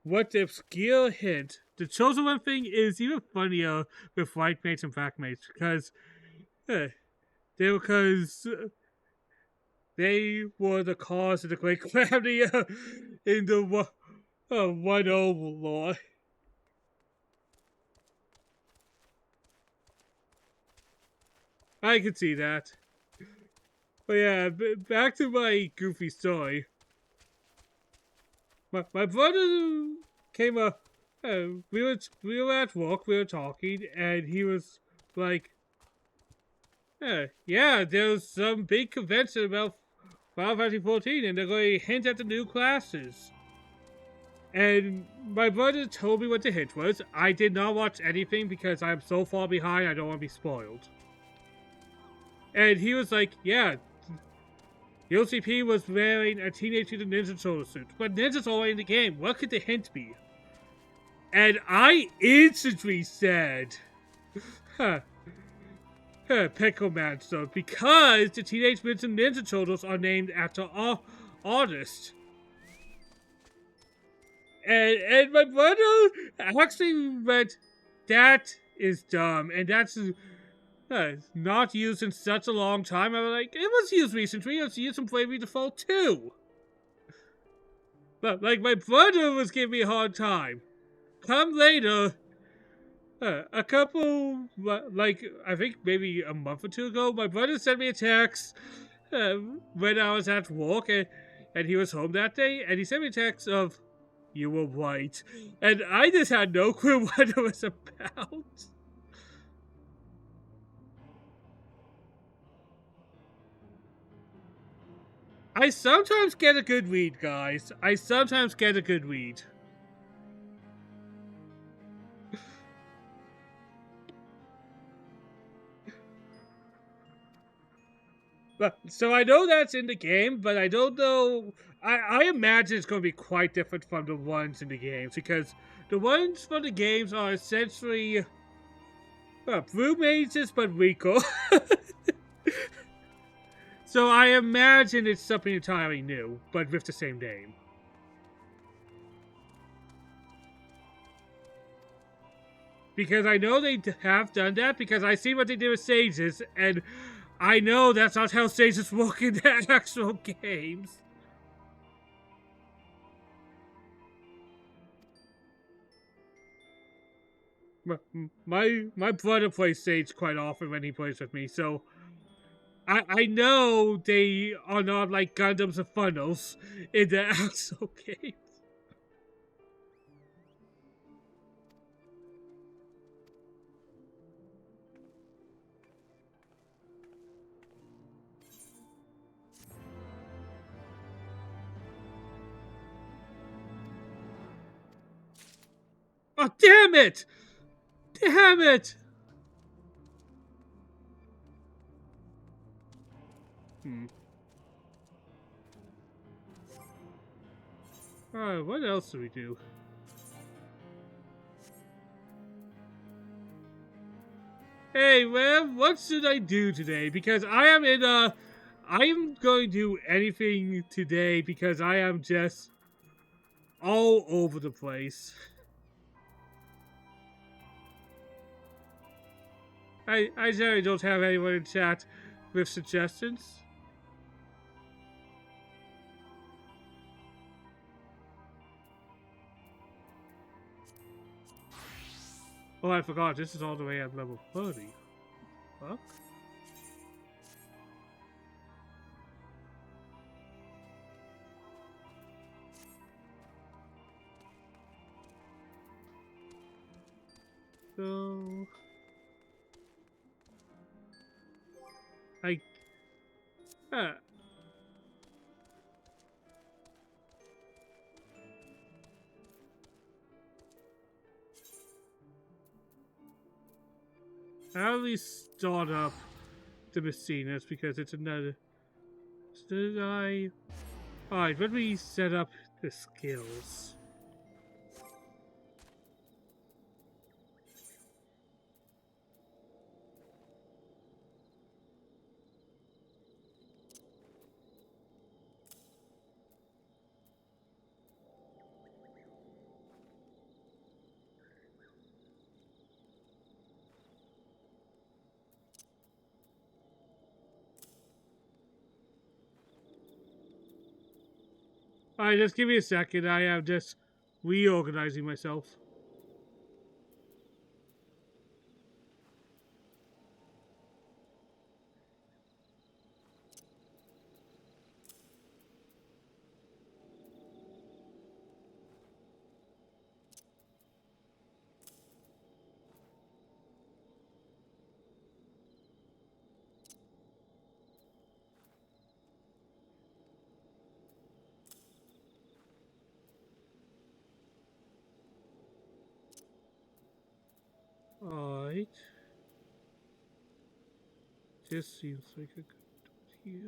what the obscure hint. The Chosen One thing is even funnier with white mates and black mates, because they were the cause of the great calamity in the One Overlord. I can see that. But yeah, back to my goofy story. My brother came up. We were at work. We were talking, and he was like, "Yeah, there's some big convention about Final Fantasy 14, and they're going to hint at the new classes." And my brother told me what the hint was. I did not watch anything because I'm so far behind. I don't want to be spoiled. And he was like, "Yeah, the OCP was wearing a Teenage Mutant Ninja Turtle suit, but ninjas are already in the game. What could the hint be?" And I instantly said, Pickomancer, because the Teenage Mutant Ninja Turtles are named after artists. And my brother actually went, "That is dumb, and that's not used in such a long time." I was like, "It was used recently. It was used in Bravely Default 2. But, like, my brother was giving me a hard time. Come later, a couple, like, I think maybe a month or two ago, my brother sent me a text when I was at work, and he was home that day, and he sent me a text of, "You were right." And I just had no clue what it was about. I sometimes get a good read, guys. I sometimes get a good read. So I know that's in the game, but I don't know. I imagine it's going to be quite different from the ones in the games, because the ones from the games are essentially blue mages, but weaker. So I imagine it's something entirely new, but with the same name. Because I know they have done that, because I see what they did with sages, and I know that's not how sages work in the actual games. My brother plays Sage quite often when he plays with me, so I know they are not like Gundams and funnels in the actual games. Oh, damn it! Damn it! Alright, what else do we do? Hey, man, what should I do today? Because I am in I am going to do anything today because I am just all over the place. I generally don't have anyone in chat with suggestions. Oh, I forgot. This is all the way at level 30. Fuck. So... Uh, I'll at least start up the Messinas because it's another... Did I... Alright, let me set up the skills. Alright, just give me a second. I am just reorganizing myself. Alright. This seems like a good idea.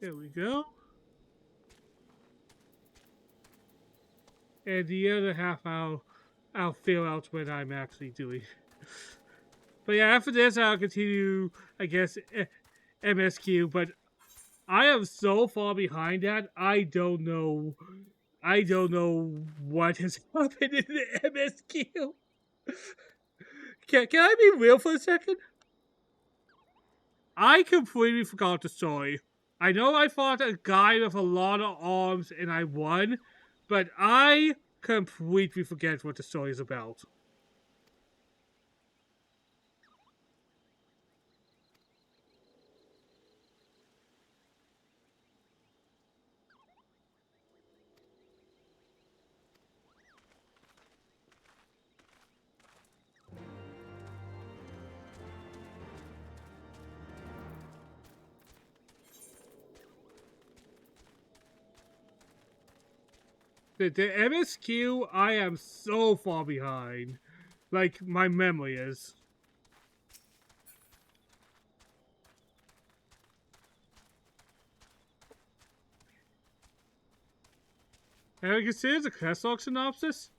There we go. And the other half I'll fill out what I'm actually doing. But yeah, after this I'll continue, I guess, MSQ, but I am so far behind that, I don't know what has happened in the MSQ. Can I be real for a second? I completely forgot the story. I know I fought a guy with a lot of arms and I won, but I completely forget what the story is about. The MSQ, I am so far behind. Like, my memory is. Have you considered the Questlog synopsis?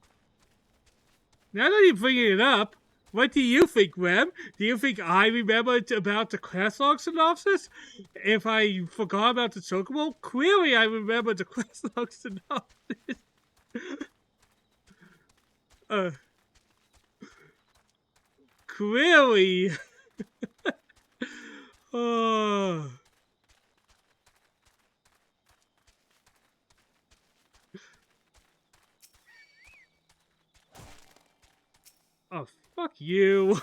Now that you're bringing it up, what do you think, Rem? Do you think I remembered about the Questlog synopsis? If I forgot about the Chocobo? Clearly I remember the Questlog synopsis. Clearly. Oh. Oh, fuck you.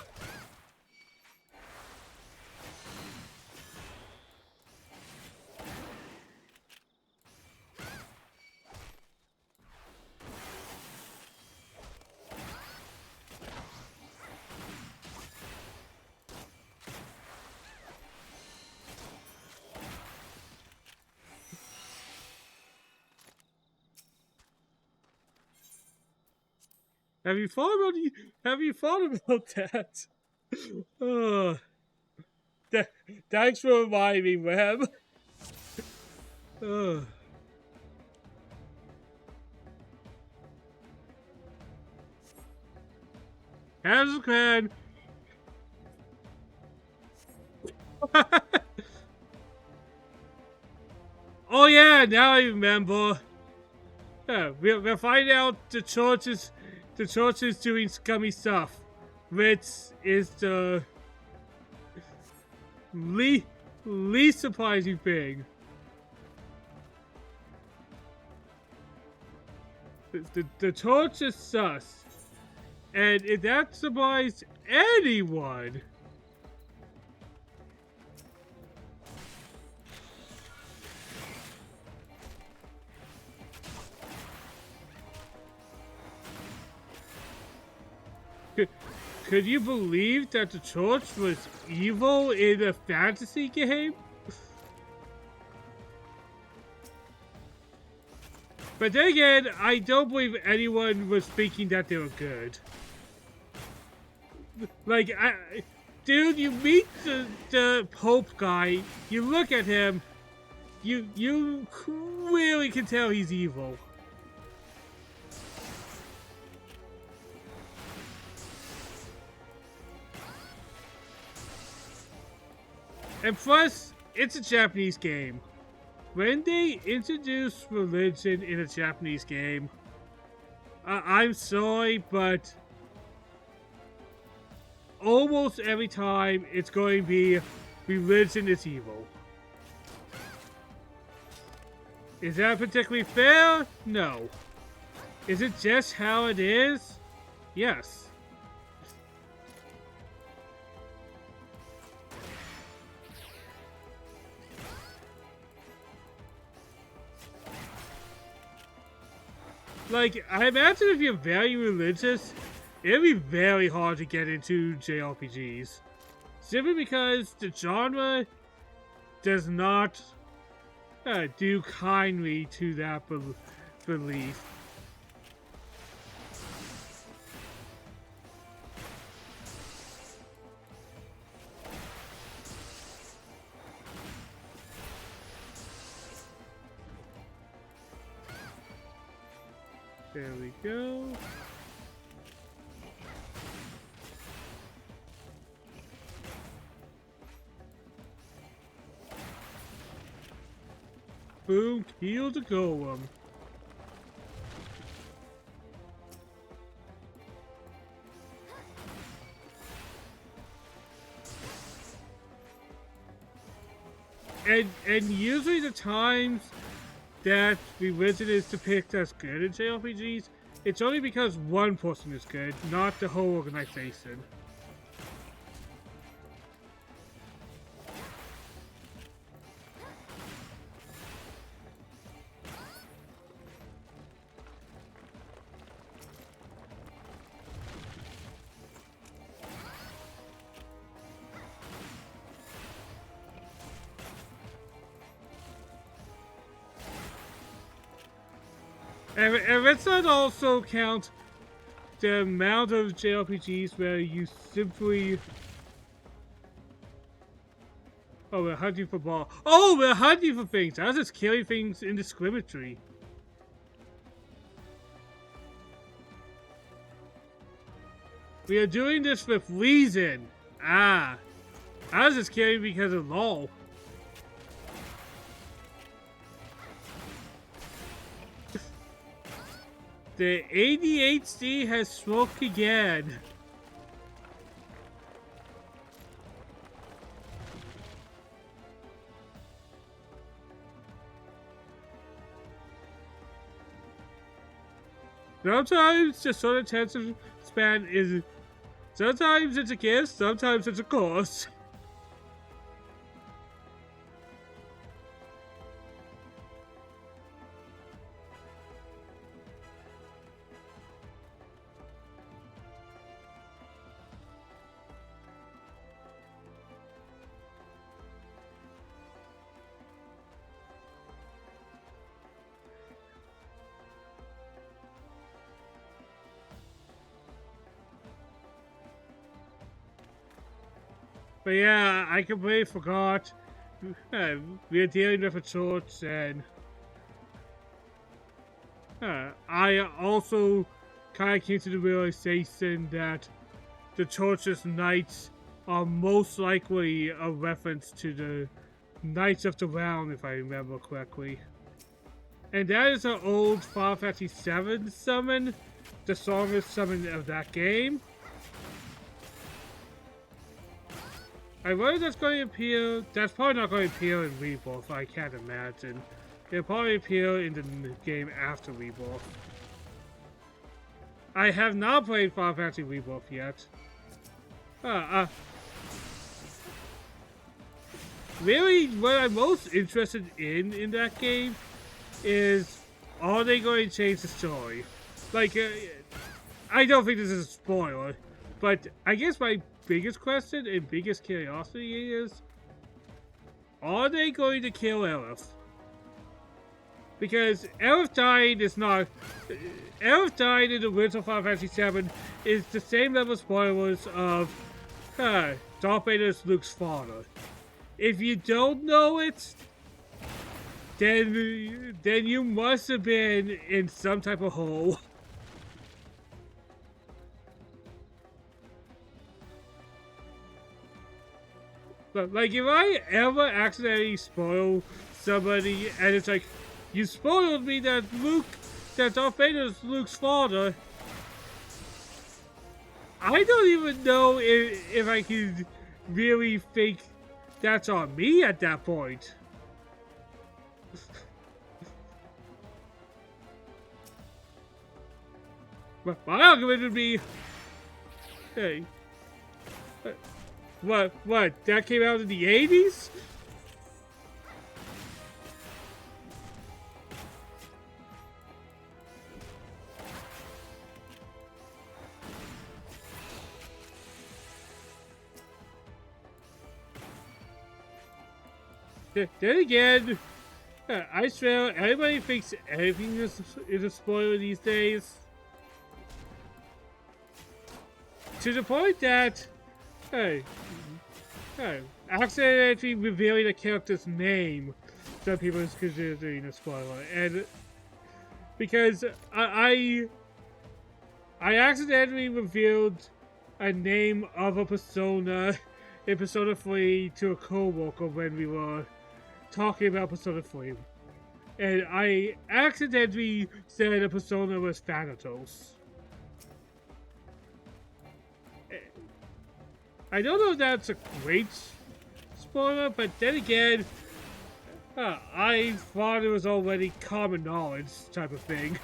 Have you thought about that? Oh. Thanks for reminding me, Rem. Oh. Hazukan. Oh yeah, now I remember. Yeah, we're finding out the church is doing scummy stuff, which is the least surprising thing. The church is sus, and if that surprised anyone. Could you believe that the church was evil in a fantasy game? But then again, I don't believe anyone was thinking that they were good. Like, dude, you meet the Pope guy, you look at him, you clearly can tell he's evil. And plus, it's a Japanese game. When they introduce religion in a Japanese game, I'm sorry, but almost every time it's going to be religion is evil. Is that particularly fair? No. Is it just how it is? Yes. Like, I imagine if you're very religious, it'd be very hard to get into JRPGs. Simply because the genre does not do kindly to that belief. There we go. Boom, kill the golem. And usually the times that religion is depicted as good in JRPGs, it's only because one person is good, not the whole organization. And let's not also count the amount of JRPGs where you simply... Oh, we're hunting for ball. Oh, we're hunting for things! I was just killing things indiscriminately. We are doing this with reason. Ah. I was just killing because of LOL. The ADHD has spoke again. Sometimes the sort of attention span is... Sometimes it's a gift, sometimes it's a curse. But yeah, I completely forgot. We're dealing with a church, and I also kind of came to the realization that the Torturous Knights are most likely a reference to the Knights of the Round, if I remember correctly. And that is an old Final Fantasy VII summon, the strongest summon of that game. I wonder if that's going to appear. That's probably not going to appear in Rebirth, I can't imagine. It'll probably appear in the game after Rebirth. I have not played Final Fantasy Rebirth yet. Really, what I'm most interested in that game is, are they going to change the story? Like, I don't think this is a spoiler, but I guess my biggest question and biggest curiosity is, are they going to kill Aerith? Because Aerith dying is not... Aerith dying in the original Final Fantasy VII is the same level of spoilers of Darth Vader is Luke's father. If you don't know it, then you must have been in some type of hole. But, like, if I ever accidentally spoil somebody and it's like, you spoiled me that Darth Vader is Luke's father, I don't even know if I can really think that's on me at that point. My argument would be, hey, what, that came out in the 80s? Then again, I swear, everybody thinks everything is a spoiler these days. To the point that, accidentally revealing a character's name, some people is considering a spoiler. And because I accidentally revealed a name of a persona in Persona 3 to a co-worker when we were talking about Persona 3. And I accidentally said a persona was Thanatos. I don't know if that's a great spoiler, but then again, I thought it was already common knowledge type of thing.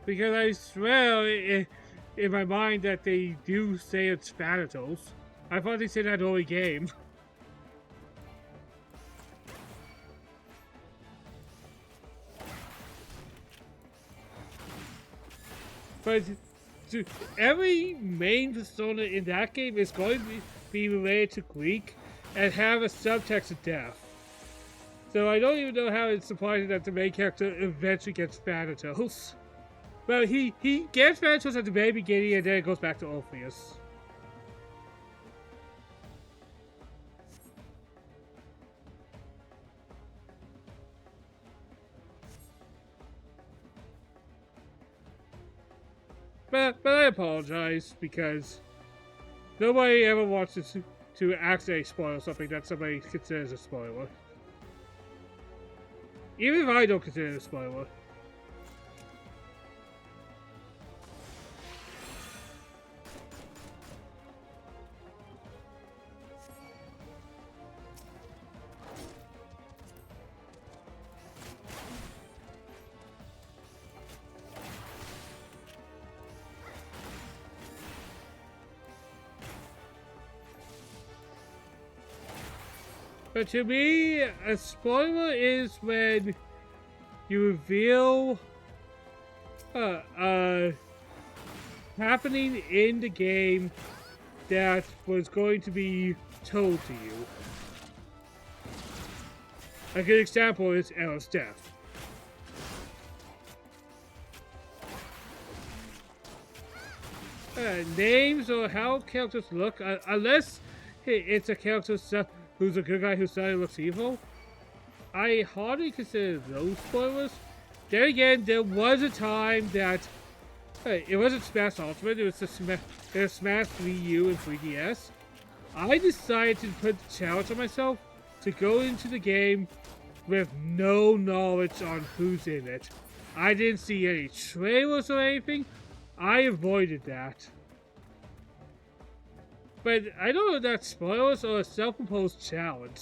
Because I swear in my mind that they do say it's Thanatos. I thought they said that only game. But every main persona in that game is going to be related to Greek and have a subtext of death. So I don't even know how it's surprising that the main character eventually gets Thanatos. Well, he gets Thanatos at the very beginning and then it goes back to Orpheus. But I apologize because nobody ever wants to accidentally spoil something that somebody considers a spoiler. Even if I don't consider it a spoiler. But to me, a spoiler is when you reveal happening in the game that was going to be told to you. A good example is Aerith's death. Names or how characters look, unless it's a character who's a good guy who suddenly looks evil, I hardly consider those spoilers. Then again, there was a time that it wasn't Smash Ultimate, it was the Smash Wii U and 3DS. I decided to put the challenge on myself to go into the game with no knowledge on who's in it. I didn't see any trailers or anything. I avoided that. But I don't know if that's spoilers or a self-imposed challenge.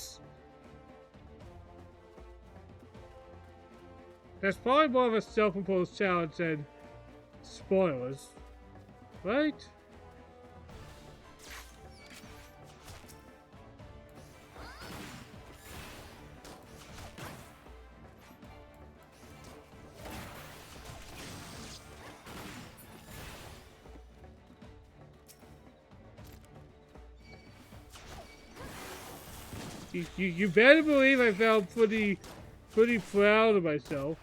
That's probably more of a self-imposed challenge than spoilers, right? You better believe I felt pretty proud of myself.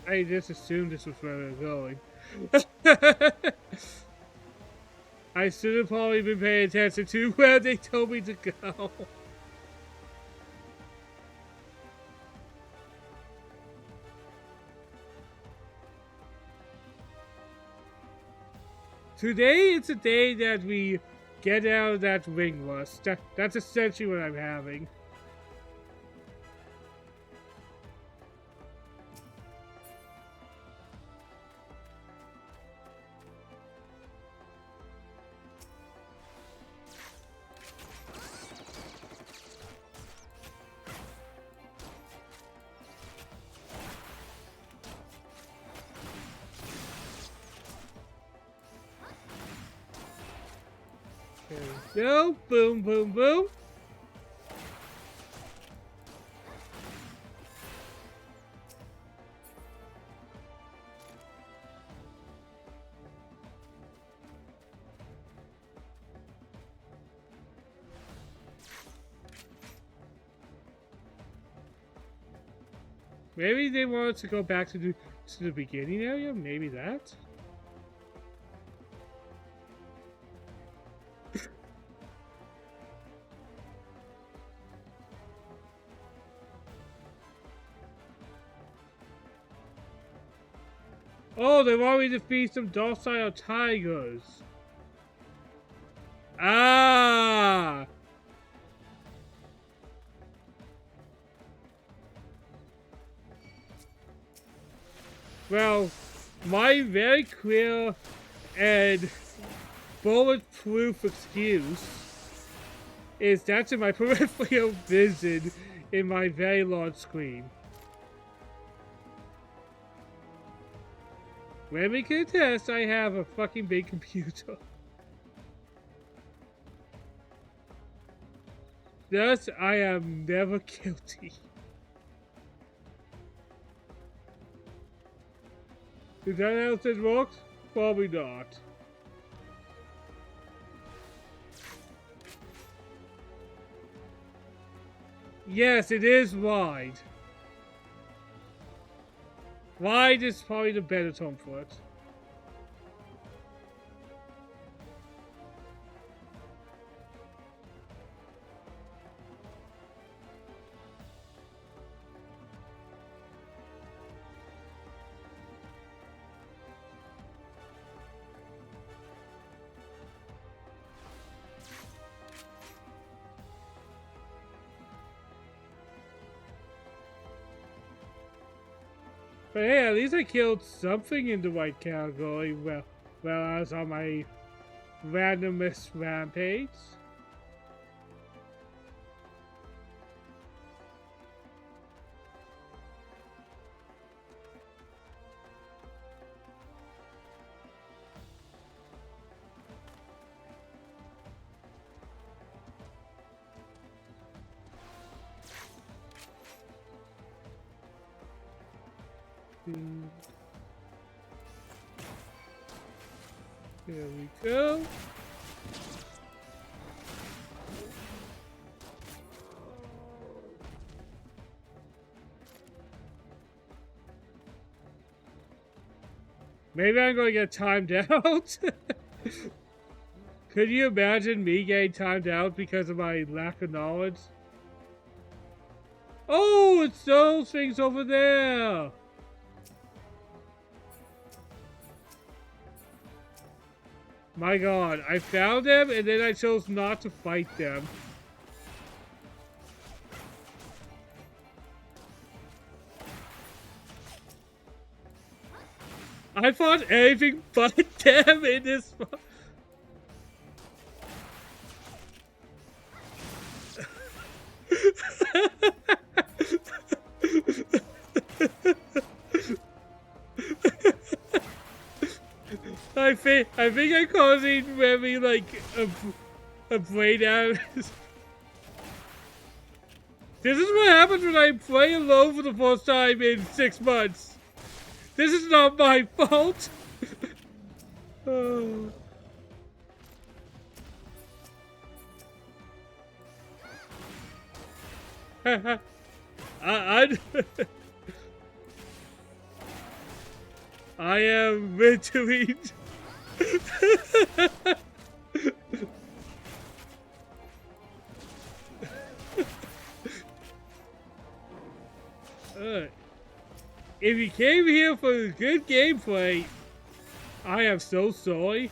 I just assumed this was where we were going. I should have probably been paying attention to where they told me to go. Today, it's a day that we get out of that ring lust. That's essentially what I'm having. Go, boom, boom, boom. Maybe they wanted to go back to the beginning area. Maybe that. Oh, they want me to feed some docile tigers. Ah! Well, my very clear and bulletproof excuse is that's in my peripheral vision in my very large screen. When we can test, I have a fucking big computer. Thus, I am never guilty. Is that how it works? Probably not. Yes, it is wide. Wide is probably the better term for it. But hey, at least I killed something in the right category while I was on my randomest rampage. There we go. Maybe I'm going to get timed out. Could you imagine me getting timed out because of my lack of knowledge? Oh, it's those things over there. My god, I found them and then I chose not to fight them. I fought anything but them in this. I think I'm causing Remy like a breakdown. This is what happens when I play alone for the first time in 6 months. This is not my fault. Oh. I am mentally. If you came here for good gameplay, I am so sorry.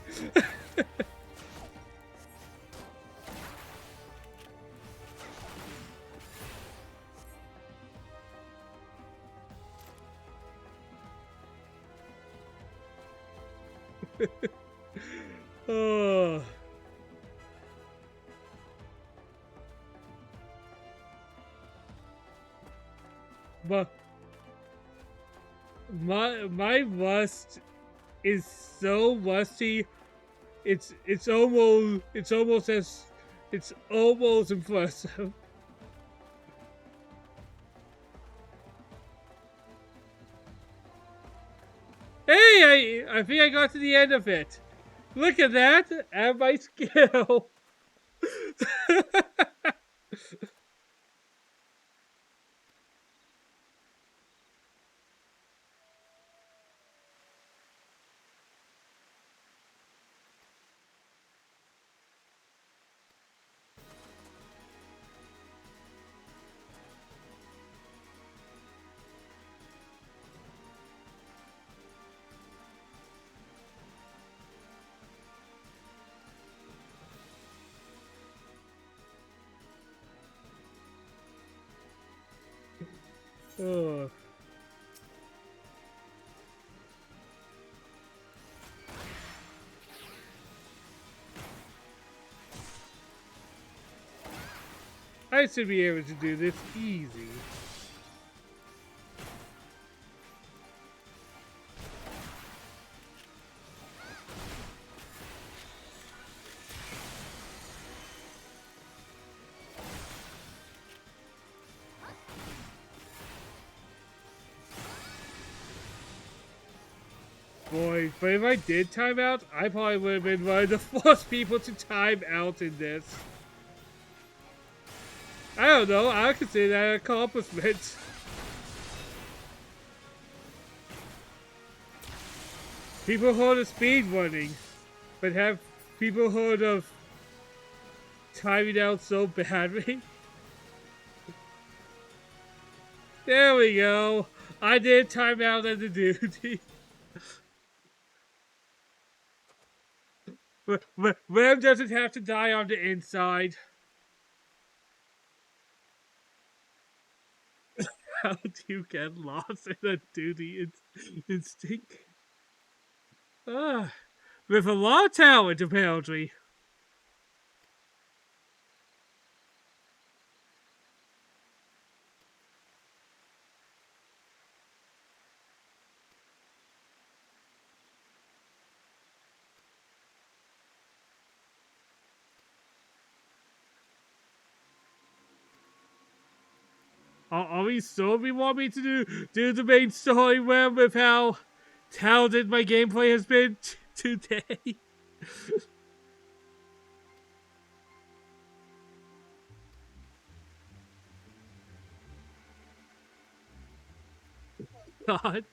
Oh. But my rust is so rusty. It's almost impressive. Hey, I think I got to the end of it. Look at that, and my skill. Oh. I should be able to do this easy. Boy, but if I did time out, I probably would have been one of the first people to time out in this. I don't know, I consider that an accomplishment. People heard of speedrunning, but have people heard of timing out so badly? There we go. I did time out as a duty. Ram doesn't have to die on the inside. How do you get lost in a duty instinct? With a lot of talent, apparently. Are we sure we want me to do the main story web with how talented my gameplay has been today? God.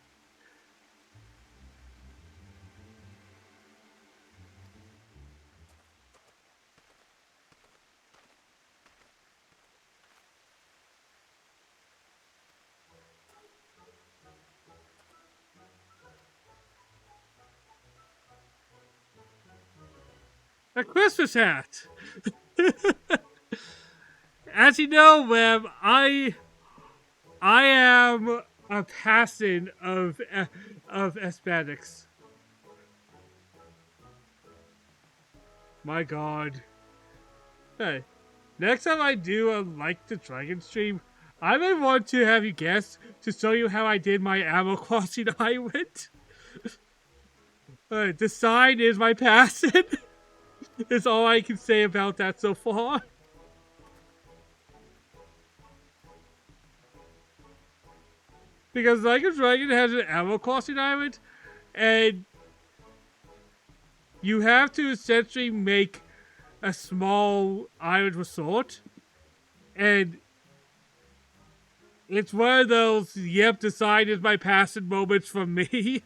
A Christmas hat! As you know, Web, I am a passion of aesthetics. My God. Hey, next time I do a Like the Dragon stream, I may want to have you guess to show you how I did my Animal Crossing island. Design is my passion. Is all I can say about that so far. Because Like a Dragon has an Animal Crossing island, and you have to essentially make a small island resort, and it's one of those, yep, design is my passion moments from me.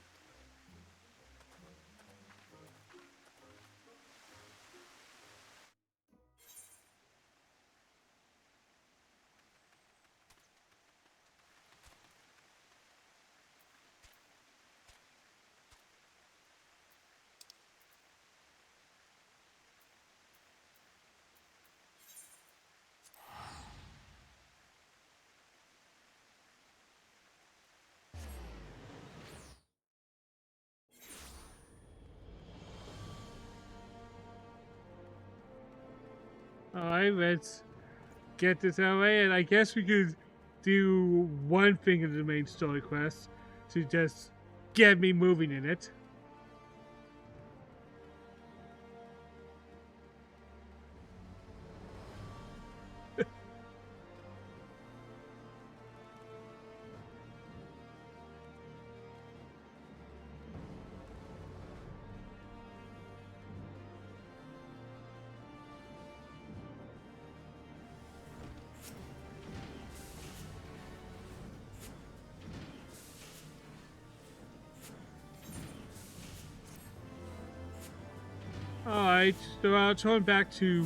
Alright, let's get this out of the way, and I guess we could do one thing in the main story quest to just get me moving in it. Alright, so I'll turn back to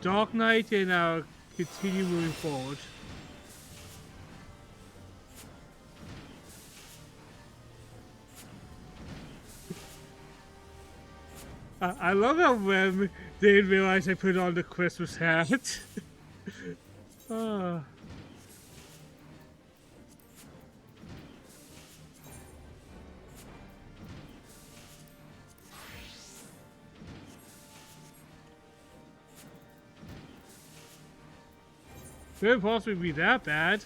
Dark Knight and I'll continue moving forward. I love how Rem didn't realize I put on the Christmas hat. Ah. Couldn't possibly be that bad.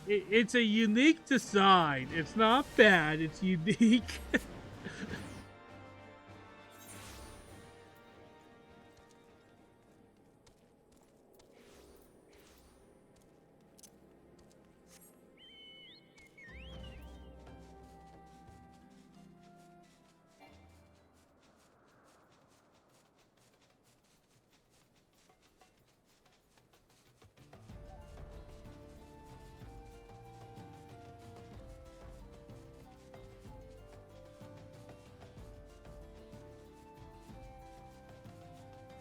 It's a unique design. It's not bad, it's unique.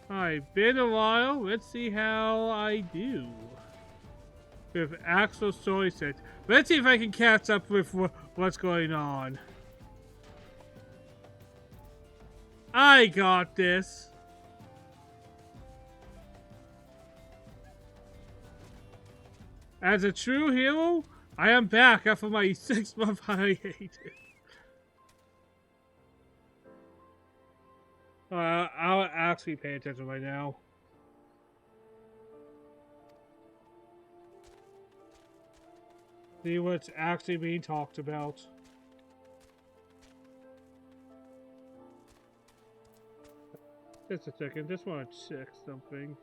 Alright, been a while. Let's see how I do. With actual story set. Let's see if I can catch up with what's going on. I got this. As a true hero, I am back after my 6-month hiatus. I'll actually pay attention right now. See what's actually being talked about. Just a second, just want to check something.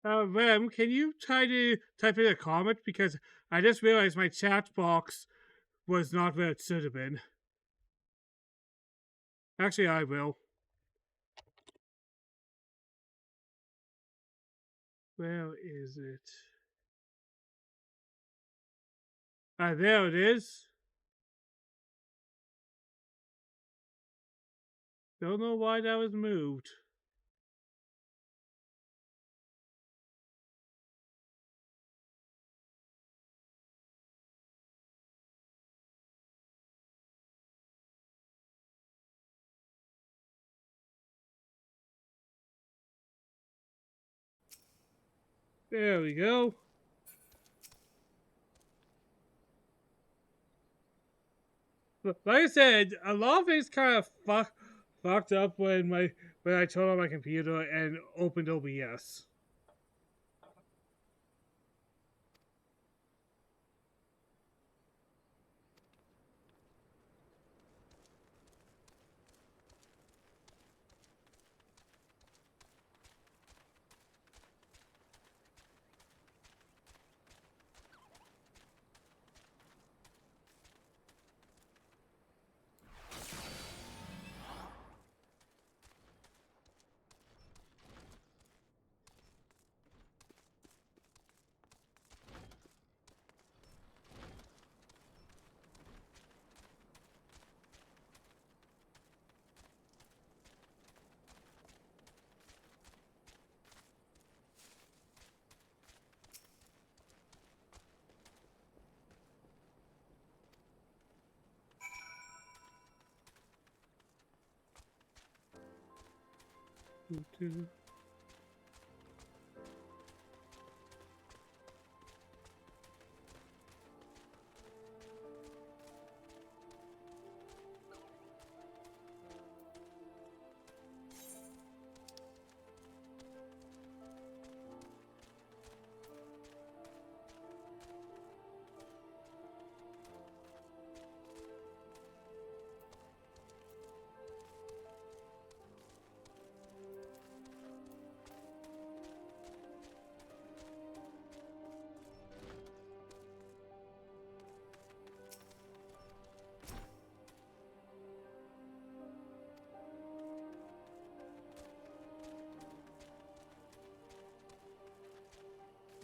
Rem, can you try to type in a comment? Because I just realized my chat box was not where it should have been. Actually, I will. Where is it? Ah, there it is. Don't know why that was moved. There we go. Like I said, a lot of things kind of fucked up when I turned on my computer and opened OBS.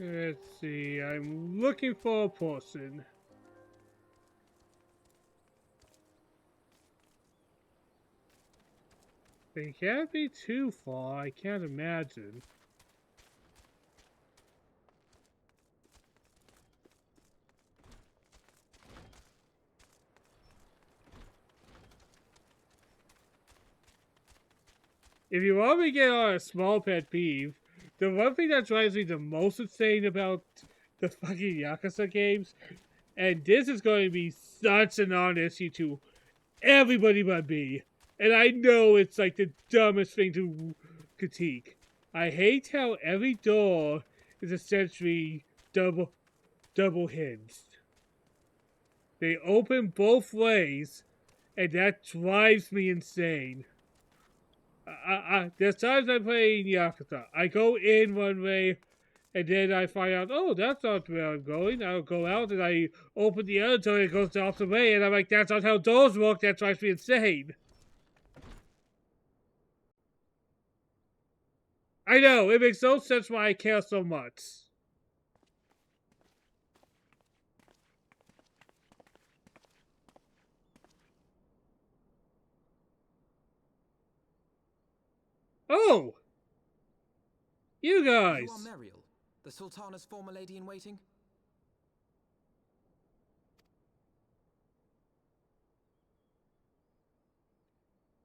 Let's see, I'm looking for a person. They can't be too far, I can't imagine. If you want me to get on a small pet peeve, the one thing that drives me the most insane about the fucking Yakuza games, and this is going to be such an non-issue to everybody but me, and I know it's like the dumbest thing to critique. I hate how every door is essentially double hinged. They open both ways, and that drives me insane. There's times I'm playing Yakuza. I go in one way, and then I find out, oh, that's not where I'm going. I'll go out, and I open the other door, and it goes the opposite way, and I'm like, that's not how doors work. That drives me insane. I know, it makes no sense why I care so much. Oh! You guys! You are Meriel, the Sultana's former lady-in-waiting?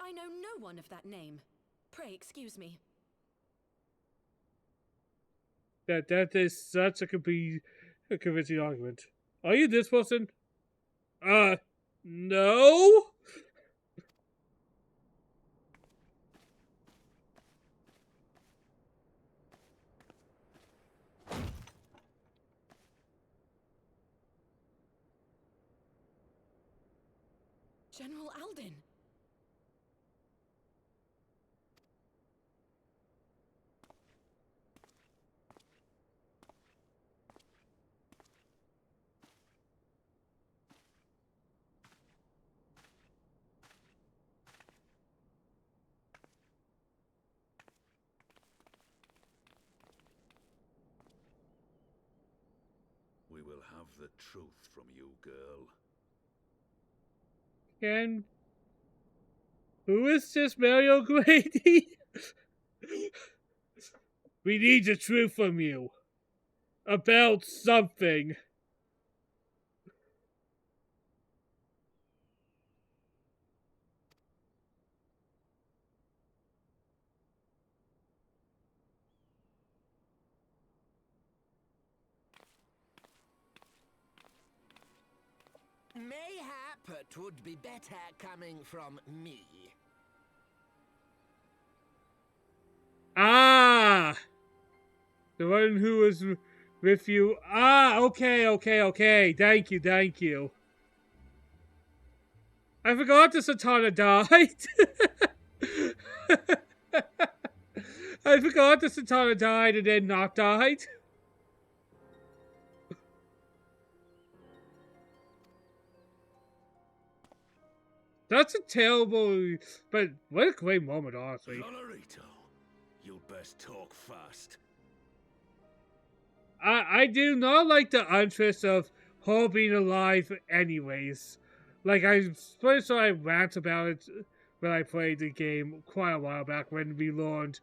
I know no one of that name. Pray excuse me. That is such a convincing argument. Are you this person? No? General Alden. We will have the truth from you, girl. Who is this Mario Grady? We need the truth from you. About something. Mayhap it would be better coming from me. Ah! The one who was with you. Ah, okay. Thank you. I forgot the Satana died. I forgot the Satana died and then not died. That's a terrible, but what a great moment, honestly. Dolorito, you'd best talk fast. I do not like the interest of her being alive anyways. Like, I'm pretty sure I rant about it when I played the game quite a while back when we learned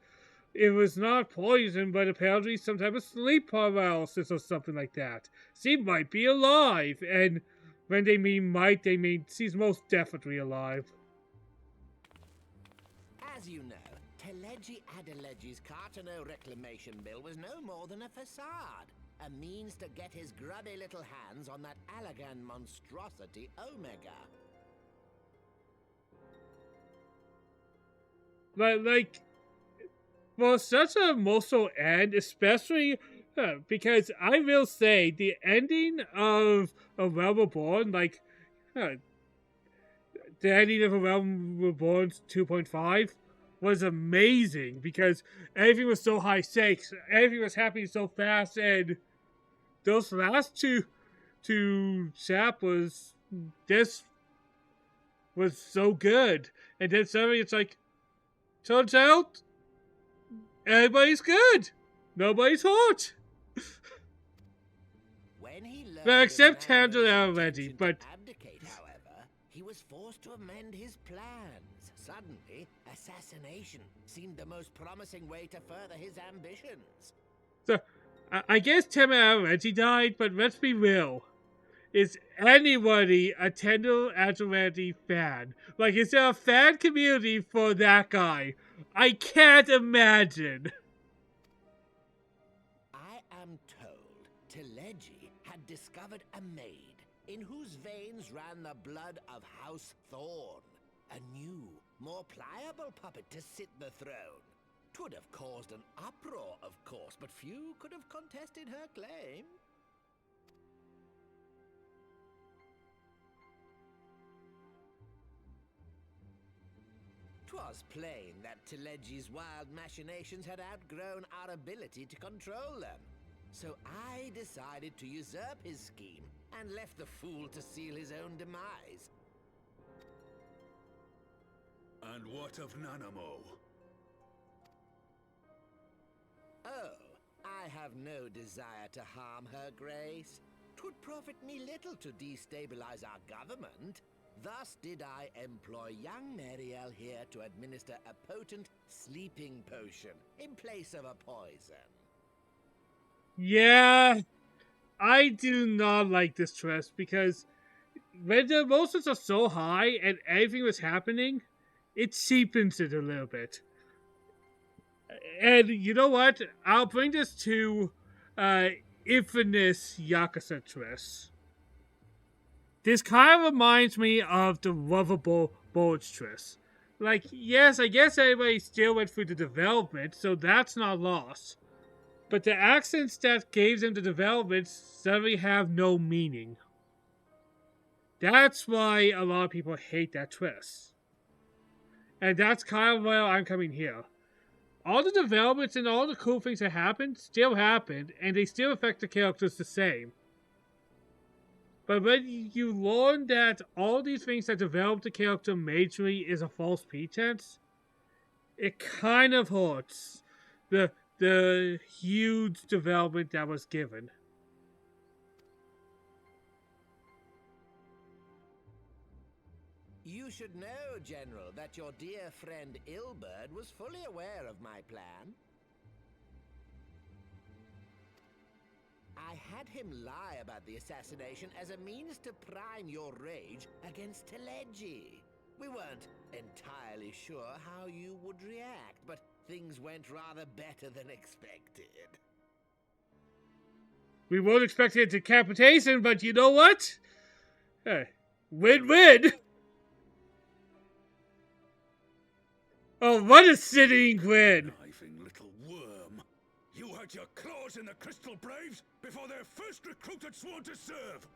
it was not poison, but apparently some type of sleep paralysis or something like that. She might be alive, and when they mean might, they mean she's most definitely alive. As you know, Teleji Adeleji's Cartano reclamation bill was no more than a facade. A means to get his grubby little hands on that Allagan monstrosity Omega. Like, for such an emotional end, especially because I will say the ending of A Realm Reborn, like, the ending of A Realm Reborn 2.5 was amazing because everything was so high stakes, everything was happening so fast, and those last two chapters, this was so good. And then suddenly it's like, turns out, everybody's good. Nobody's hurt. When he learned Well, except of Nando's Tangela already, intention but to abdicate, however, he was forced to amend his plans. Suddenly, assassination seemed the most promising way to further his ambitions. so I guess Tema already died, but let's be real. Is anybody a Tendo Adjoranti fan? Like, is there a fan community for that guy? I can't imagine. I am told Teleji had discovered a maid in whose veins ran the blood of House Thorn. A new, more pliable puppet to sit the throne. 'Twould have caused an uproar, of course, but few could have contested her claim. 'Twas plain that Teleji's wild machinations had outgrown our ability to control them. So I decided to usurp his scheme and left the fool to seal his own demise. And what of Nanamo? Oh, I have no desire to harm her grace. 'Twould profit me little to destabilize our government. Thus did I employ young Mariel here to administer a potent sleeping potion in place of a poison. Yeah, I do not like this twist because when the emotions are so high and everything was happening, it cheapens it a little bit. And you know what? I'll bring this to Infamous Yakuza Triss. This kind of reminds me of the Lovable Bullets Triss. Like, yes, I guess everybody still went through the development, so that's not lost. But the accents that gave them the development suddenly have no meaning. That's why a lot of people hate that Triss. And that's kind of where I'm coming here. All the developments and all the cool things that happened still happened, and they still affect the characters the same. But when you learn that all these things that developed the character majorly is a false pretense, it kind of hurts the huge development that was given. You should know, General, that your dear friend Ilberd was fully aware of my plan. I had him lie about the assassination as a means to prime your rage against Teleji. We weren't entirely sure how you would react, but things went rather better than expected. We weren't expecting a decapitation, but you know what? Hey, win-win! Oh, what a sitting grin! Conniving little worm. You had your claws in the Crystal Braves before their first recruit had sworn to serve.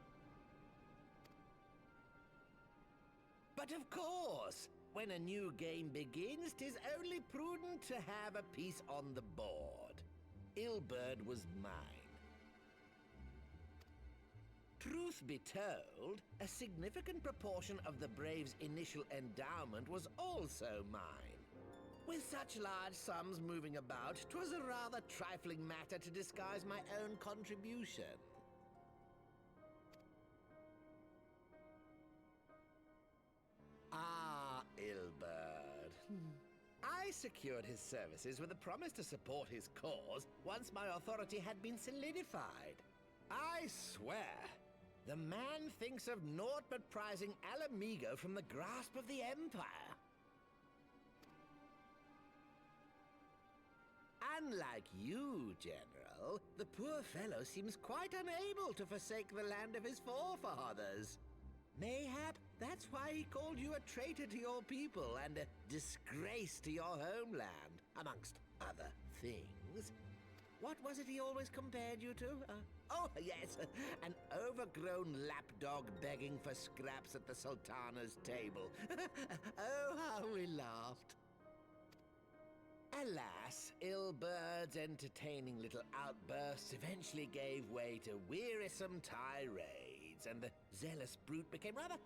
But of course, when a new game begins, 'tis only prudent to have a piece on the board. Ilberd was mine. Truth be told, a significant proportion of the Braves' initial endowment was also mine. With such large sums moving about, 'twas a rather trifling matter to disguise my own contribution. Ah, Ilberd. I secured his services with a promise to support his cause once my authority had been solidified. I swear, the man thinks of naught but prizing Ala Mhigo from the grasp of the Empire. Unlike you, General, the poor fellow seems quite unable to forsake the land of his forefathers. Mayhap that's why he called you a traitor to your people and a disgrace to your homeland, amongst other things. What was it he always compared you to? Oh, yes, an overgrown lapdog begging for scraps at the Sultana's table. Oh, how we laughed. Alas, Ilberd's entertaining little outbursts eventually gave way to wearisome tirades, and the zealous brute became rather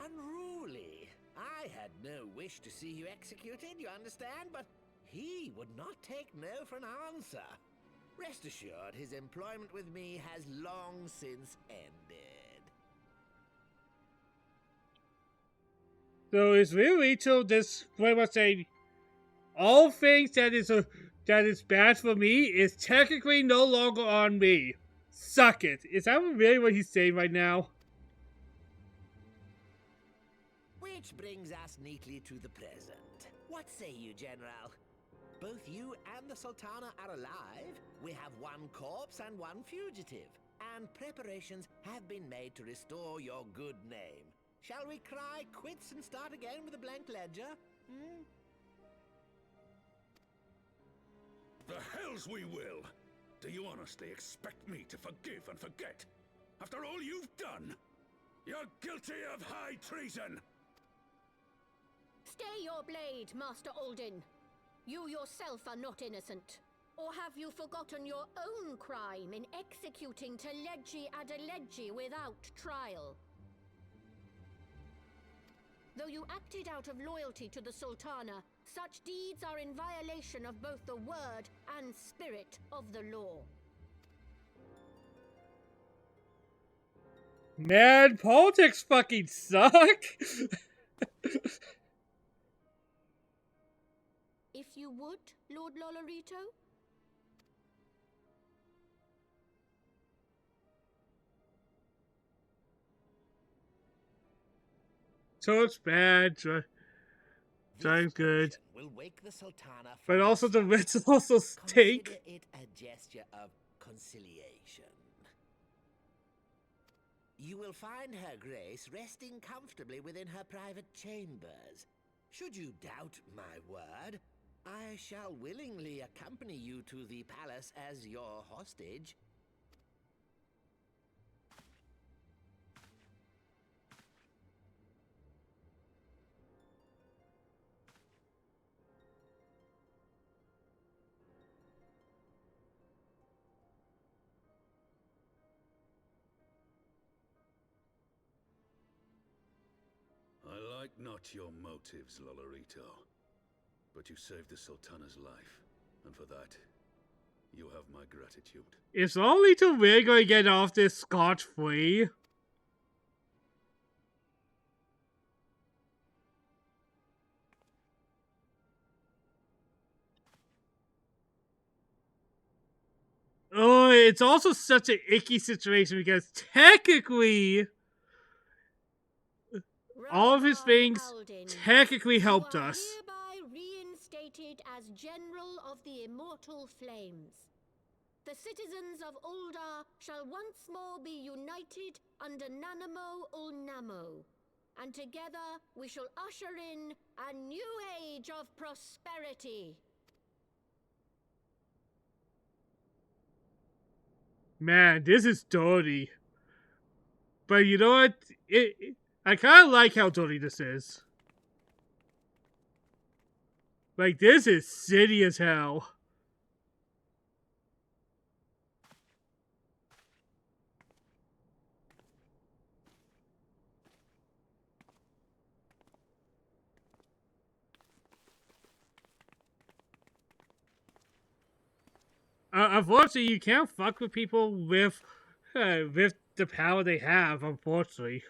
unruly. I had no wish to see you executed, you understand, but he would not take no for an answer. Rest assured, his employment with me has long since ended. So is Rito this pretty much saying all things that is bad for me is technically no longer on me? Suck it. Is that really what he's saying right now? Which brings us neatly to the present. What say you, General? Both you and the Sultana are alive. We have one corpse and one fugitive. And preparations have been made to restore your good name. Shall we cry quits and start again with a blank ledger? The hells we will! Do you honestly expect me to forgive and forget? After all you've done? You're guilty of high treason! Stay your blade, Master Alden. You yourself are not innocent. Or have you forgotten your own crime in executing Teleji Adeleji without trial? Though you acted out of loyalty to the Sultana, such deeds are in violation of both the word and spirit of the law. Man, politics fucking suck! If you would, Lord Lolorito? So it's bad. Sounds good. potion will wake the Sultana from But her also the slumber. reds also stink. Consider it a gesture of conciliation. You will find her grace resting comfortably within her private chambers. Should you doubt my word, I shall willingly accompany you to the palace as your hostage. I like not your motives, Lolorito. But you saved the Sultana's life, and for that, you have my gratitude. Is Lolito really going to get off this scot-free? Oh, it's also such an icky situation because technically, all of his things technically helped us. Hereby reinstated as General of the Immortal Flames. The citizens of Ul'dah shall once more be united under Nanamo Ul'Namo, and together we shall usher in a new age of prosperity. Man, this is dirty. But you know what? I kind of like how dirty this is. Like, this is city as hell. Unfortunately, you can't fuck with people with the power they have, unfortunately.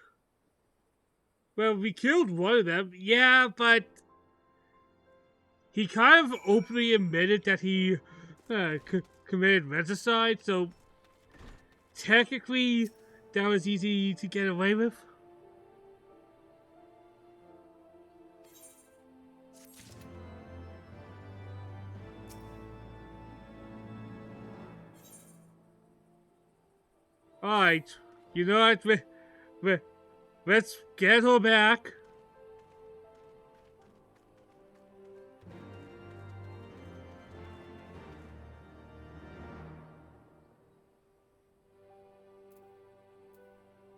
Well, we killed one of them, yeah, but he kind of openly admitted that he committed regicide, so technically that was easy to get away with. Alright, you know what? Let's get her back.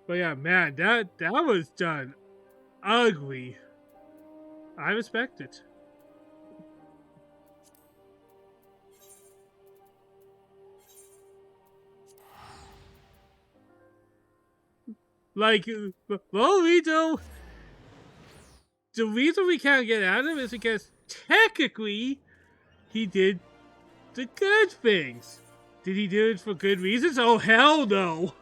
But yeah, man, that was done ugly. I respect it. Like, Lolito, the reason we can't get at him is because technically he did the good things. Did he do it for good reasons? Oh, hell no!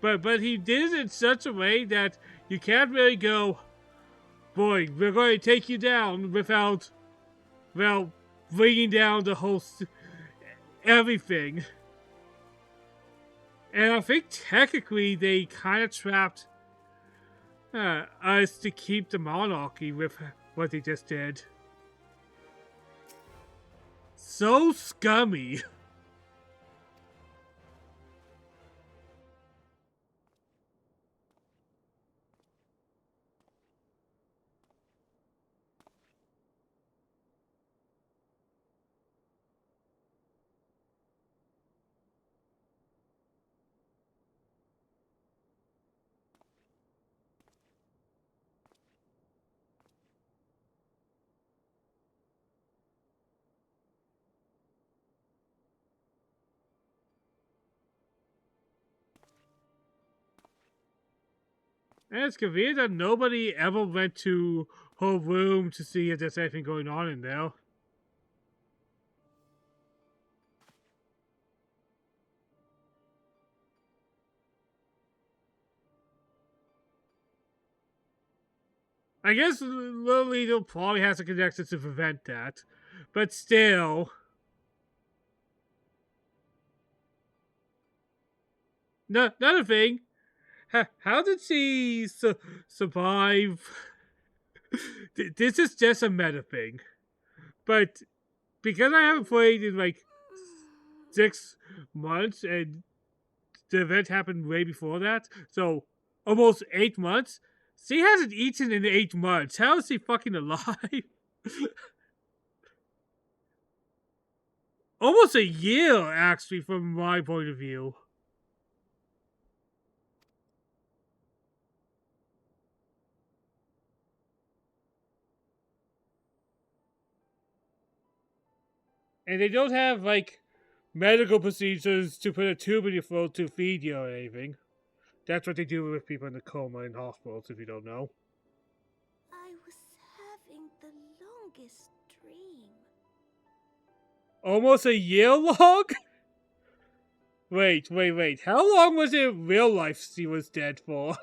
But he did it in such a way that you can't really go, boy, we're going to take you down without, well, bringing down the whole, everything. And I think technically they kind of trapped us to keep the monarchy with what they just did. So scummy. And it's convenient that nobody ever went to her room to see if there's anything going on in there. I guess Lolita probably has a connection to prevent that. But still. No, another thing. How did she survive? This is just a meta thing. But because I haven't played in like 6 months and the event happened way before that, so almost 8 months, she hasn't eaten in 8 months. How is she fucking alive? Almost a year, actually, from my point of view. And they don't have, like, medical procedures to put a tube in your throat to feed you or anything. That's what they do with people in the coma in hospitals, if you don't know. I was having the longest dream. Almost a year long? Wait. How long was it in real life she was dead for?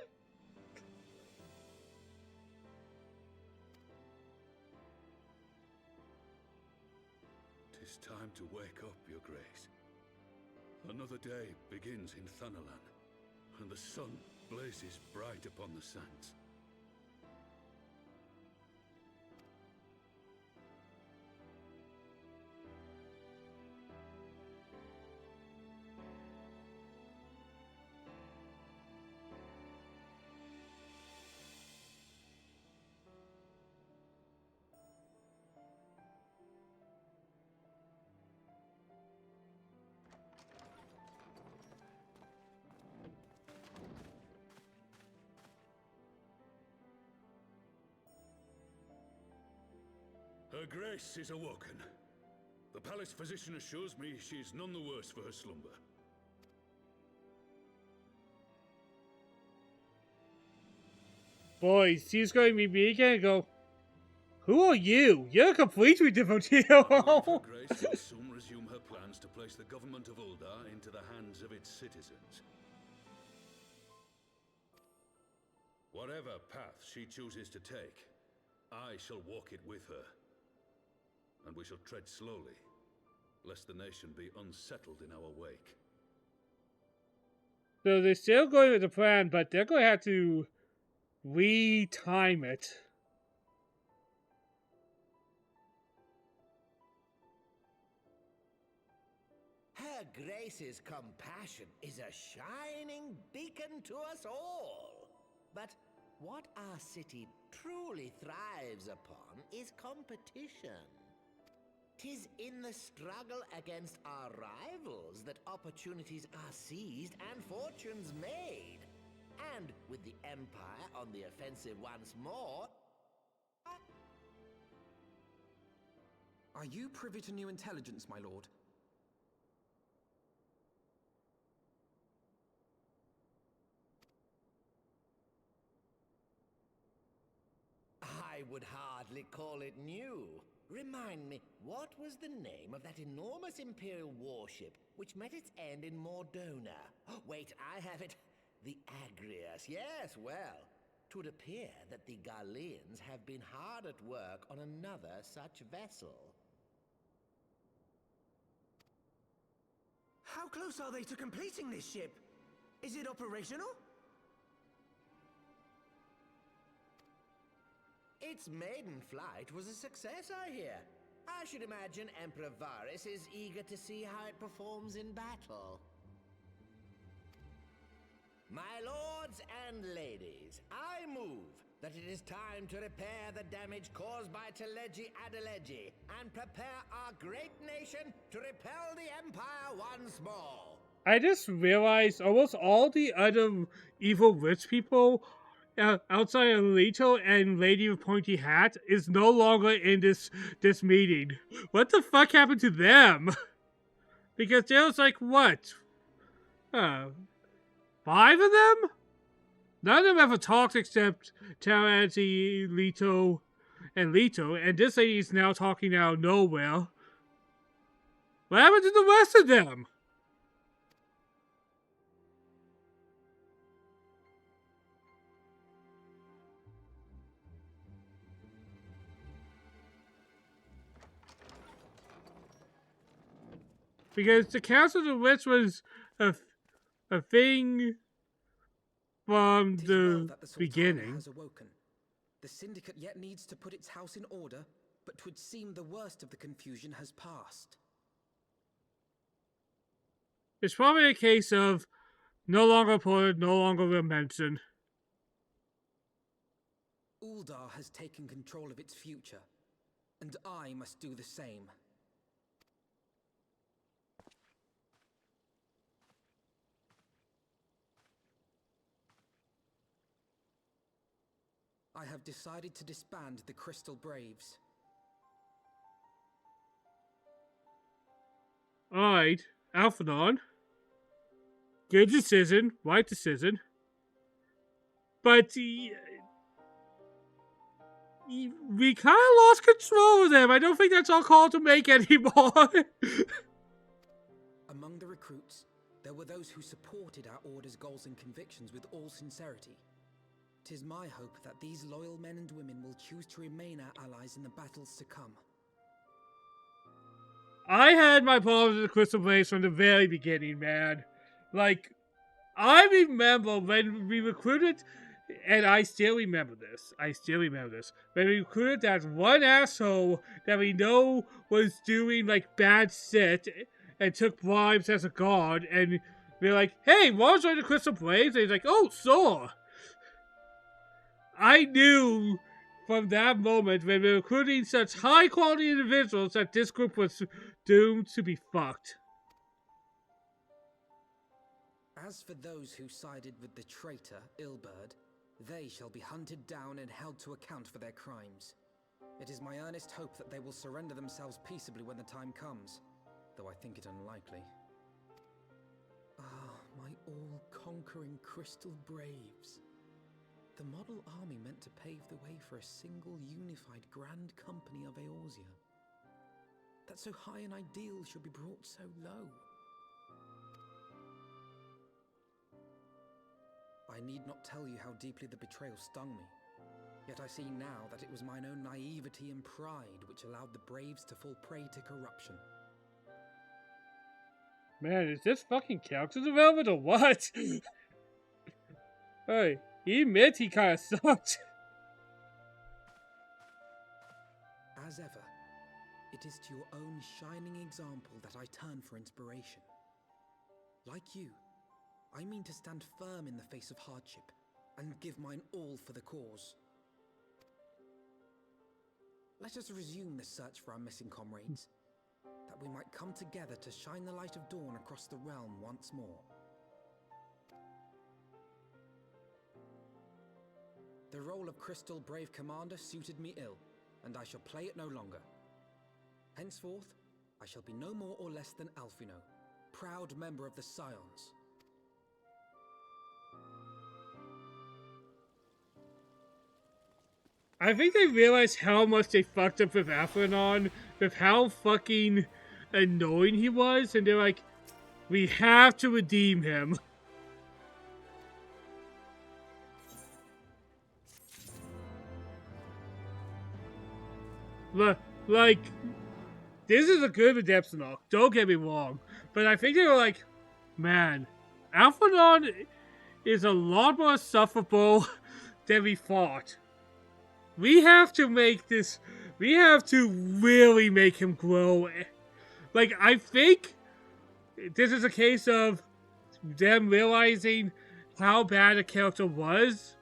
Tis time to wake up, Your Grace. Another day begins in Thanalan, and the sun blazes bright upon the sands. Her Grace is awoken. The palace physician assures me she is none the worse for her slumber. Boy, she's going to be me again and go, who are you? You're completely different Her hero. Grace will soon resume her plans to place the government of Uldar into the hands of its citizens. Whatever path she chooses to take, I shall walk it with her. And we shall tread slowly, lest the nation be unsettled in our wake. So they're still going with the plan, but they're going to have to re-time it. Her Grace's compassion is a shining beacon to us all. But what our city truly thrives upon is competition. 'Tis in the struggle against our rivals that opportunities are seized and fortunes made. And with the Empire on the offensive once more... Are you privy to new intelligence, my lord? I would hardly call it new. Remind me, what was the name of that enormous Imperial warship which met its end in Mordona? Oh, wait, I have it. The Agrias. Yes, well, 'twould appear that the Garleans have been hard at work on another such vessel. How close are they to completing this ship? Is it operational? Its maiden flight was a success, I hear. I should imagine Emperor Varys is eager to see how it performs in battle. My lords and ladies, I move that it is time to repair the damage caused by Teleji Adeleji and prepare our great nation to repel the Empire once more. I just realized almost all the other evil rich people outside of Leto and Lady with Pointy Hat is no longer in this meeting. What the fuck happened to them? Because there was like, what? 5 of them? None of them ever talked except Taraji, Leto, and this lady is now talking out of nowhere. What happened to the rest of them? Because the Council of the Witch was a thing from 'Tis well the that the Sultana beginning. has awoken. The Syndicate yet needs to put its house in order, but 'twould seem the worst of the confusion has passed. It's probably a case of no longer reported, no longer mentioned. Uldar has taken control of its future, and I must do the same. I have decided to disband the Crystal Braves. Alright, Alphinaud. Good decision, right decision. But we kind of lost control of them. I don't think that's our call to make anymore. Among the recruits, there were those who supported our Order's goals and convictions with all sincerity. 'Tis my hope that these loyal men and women will choose to remain our allies in the battles to come. I had my problems with the Crystal Blaze from the very beginning, man. Like, I remember when we recruited, and I still remember this. When we recruited that one asshole that we know was doing, like, bad shit and took bribes as a guard, and we were like, hey, want to join the Crystal Blaze? And he's like, oh, sure. I knew from that moment when we were recruiting such high quality individuals that this group was doomed to be fucked. As for those who sided with the traitor, Ilberd, they shall be hunted down and held to account for their crimes. It is my earnest hope that they will surrender themselves peaceably when the time comes, though I think it unlikely. Ah, my all-conquering Crystal Braves. The model army meant to pave the way for a single unified grand company of Eorzea. That so high an ideal should be brought so low. I need not tell you how deeply the betrayal stung me. Yet I see now that it was mine own naivety and pride which allowed the Braves to fall prey to corruption. Man, is this fucking character development or what? Hey, he admits he kinda sucked. As ever, it is to your own shining example that I turn for inspiration. Like you, I mean to stand firm in the face of hardship and give mine all for the cause. Let us resume the search for our missing comrades, that we might come together to shine the light of dawn across the realm once more. The role of Crystal Brave Commander suited me ill, and I shall play it no longer. Henceforth, I shall be no more or less than Alphinaud, proud member of the Scions. I think they realized how much they fucked up with Alphinaud, with how fucking annoying he was, and they're like, we have to redeem him. Like, this is a good redemption arc, don't get me wrong, but I think they were like, man, Alphinaud is a lot more sufferable than we thought. We have to make this, we have to really make him grow. Like, I think this is a case of them realizing how bad a character was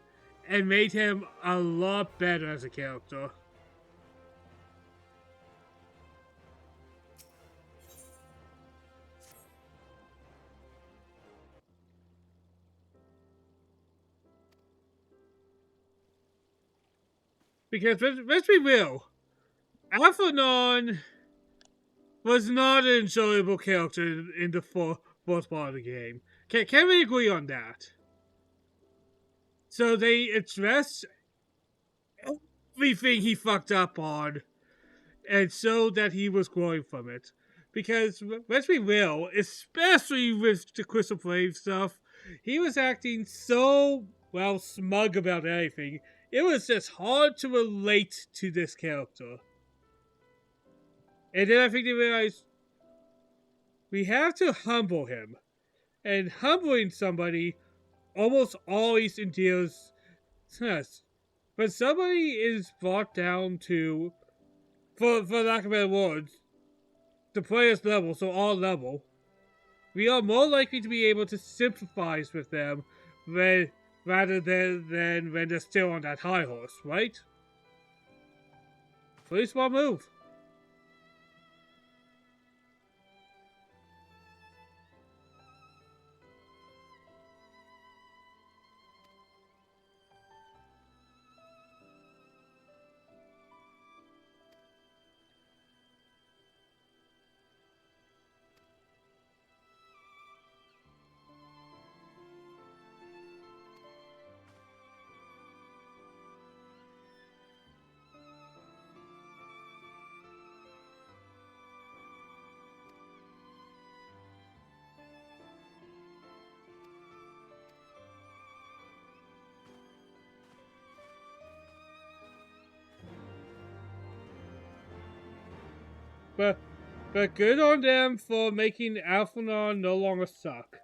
and made him a lot better as a character. Because, let's be real, Alphinaud was not an enjoyable character in the fourth part of the game. Can we agree on that? So they addressed everything he fucked up on, and showed that he was growing from it. Because, let's be real, especially with the Crystal Brave stuff, he was acting so, well, smug about everything. It was just hard to relate to this character. And then I think they realized we have to humble him. And humbling somebody almost always endears us. When somebody is brought down to, for lack of better words, the player's level, so our level, we are more likely to be able to sympathize with them rather than when they're still on that high horse, right? Pretty smart move. But good on them for making Alphinaud no longer suck.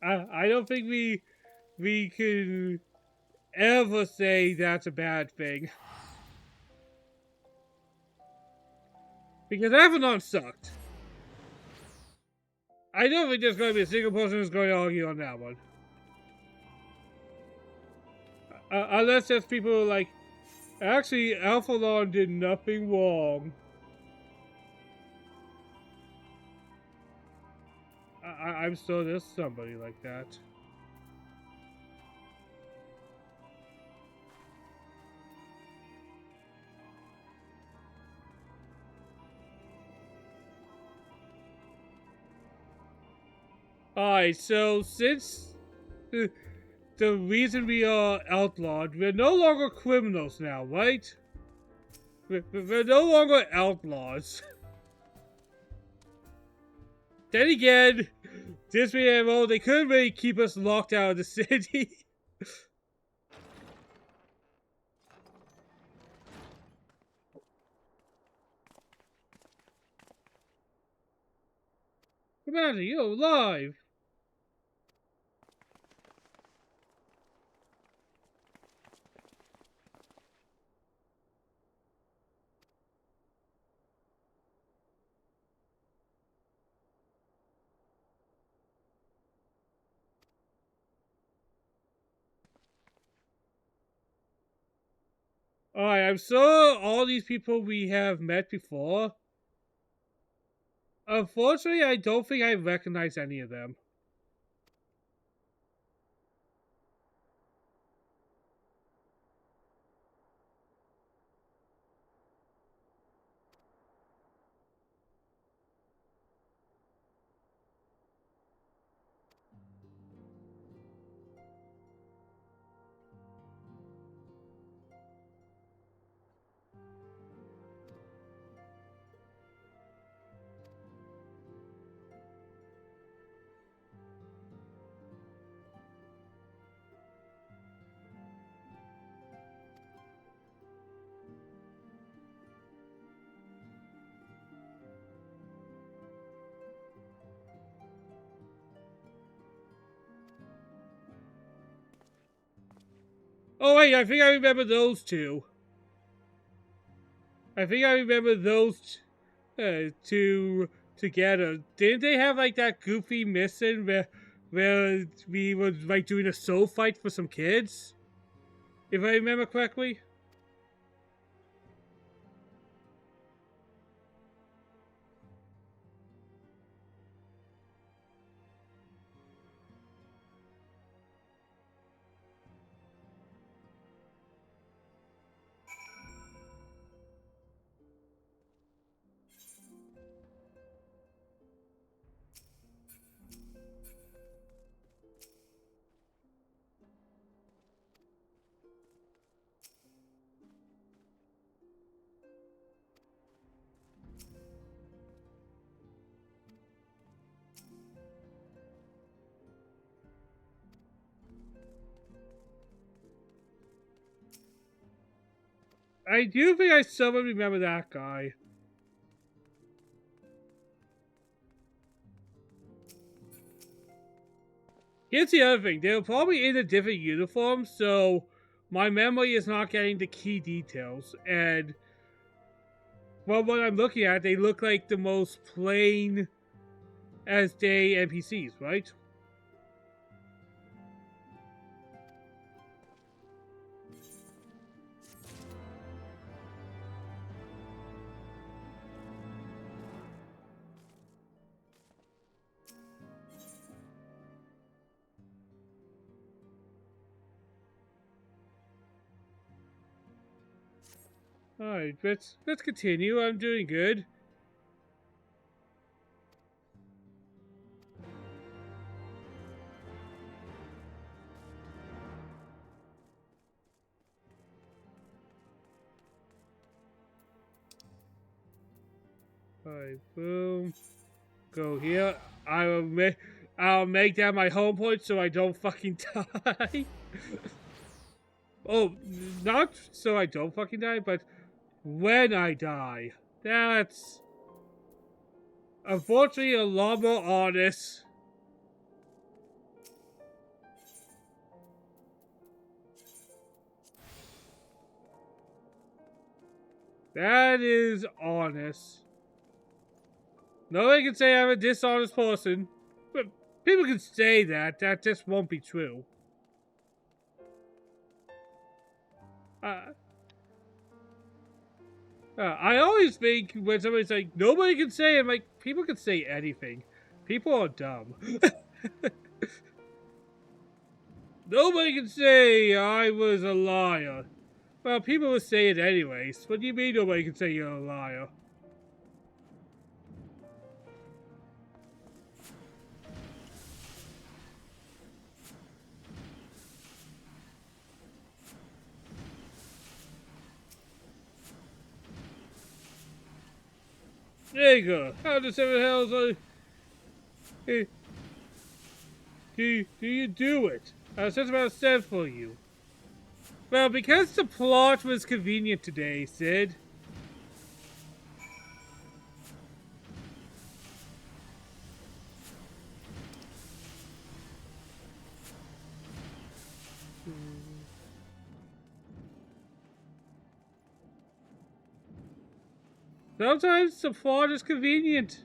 I don't think we can ever say that's a bad thing. Because Alphinaud sucked. I don't think there's going to be a single person who's going to argue on that one. Unless there's people who are like, actually, Alphinaud did nothing wrong. I'm sure there's somebody like that. Alright, so since the reason we are outlawed, we're no longer criminals now, right? We're no longer outlaws. Then again, this MMO, they couldn't really keep us locked out of the city. Commander, you're alive! Alright, I'm sure all these people we have met before. Unfortunately, I don't think I recognize any of them. Oh wait, I think I remember those two. I think I remember those two together. Didn't they have like that goofy mission where we were like doing a soul fight for some kids? If I remember correctly. I do think I somewhat remember that guy. Here's the other thing. They're probably in a different uniform, so my memory is not getting the key details. And from what I'm looking at, they look like the most plain as day NPCs, right? Alright, let's continue. I'm doing good. Alright, boom. Go here. I'll make that my home point so I don't fucking die. Oh, not so I don't fucking die, but when I die. That's unfortunately a lot more honest. That is honest. Nobody can say I'm a dishonest person, but people can say that. That just won't be true. I always think when somebody's like, nobody can say, I'm like, people can say anything. People are dumb. Nobody can say I was a liar. Well, people will say it anyways. What do you mean nobody can say you're a liar? There you go. How the seven hells are... Do you do it? I was just about to stand for you. Well, because the plot was convenient today, Sid. Sometimes the plot is convenient.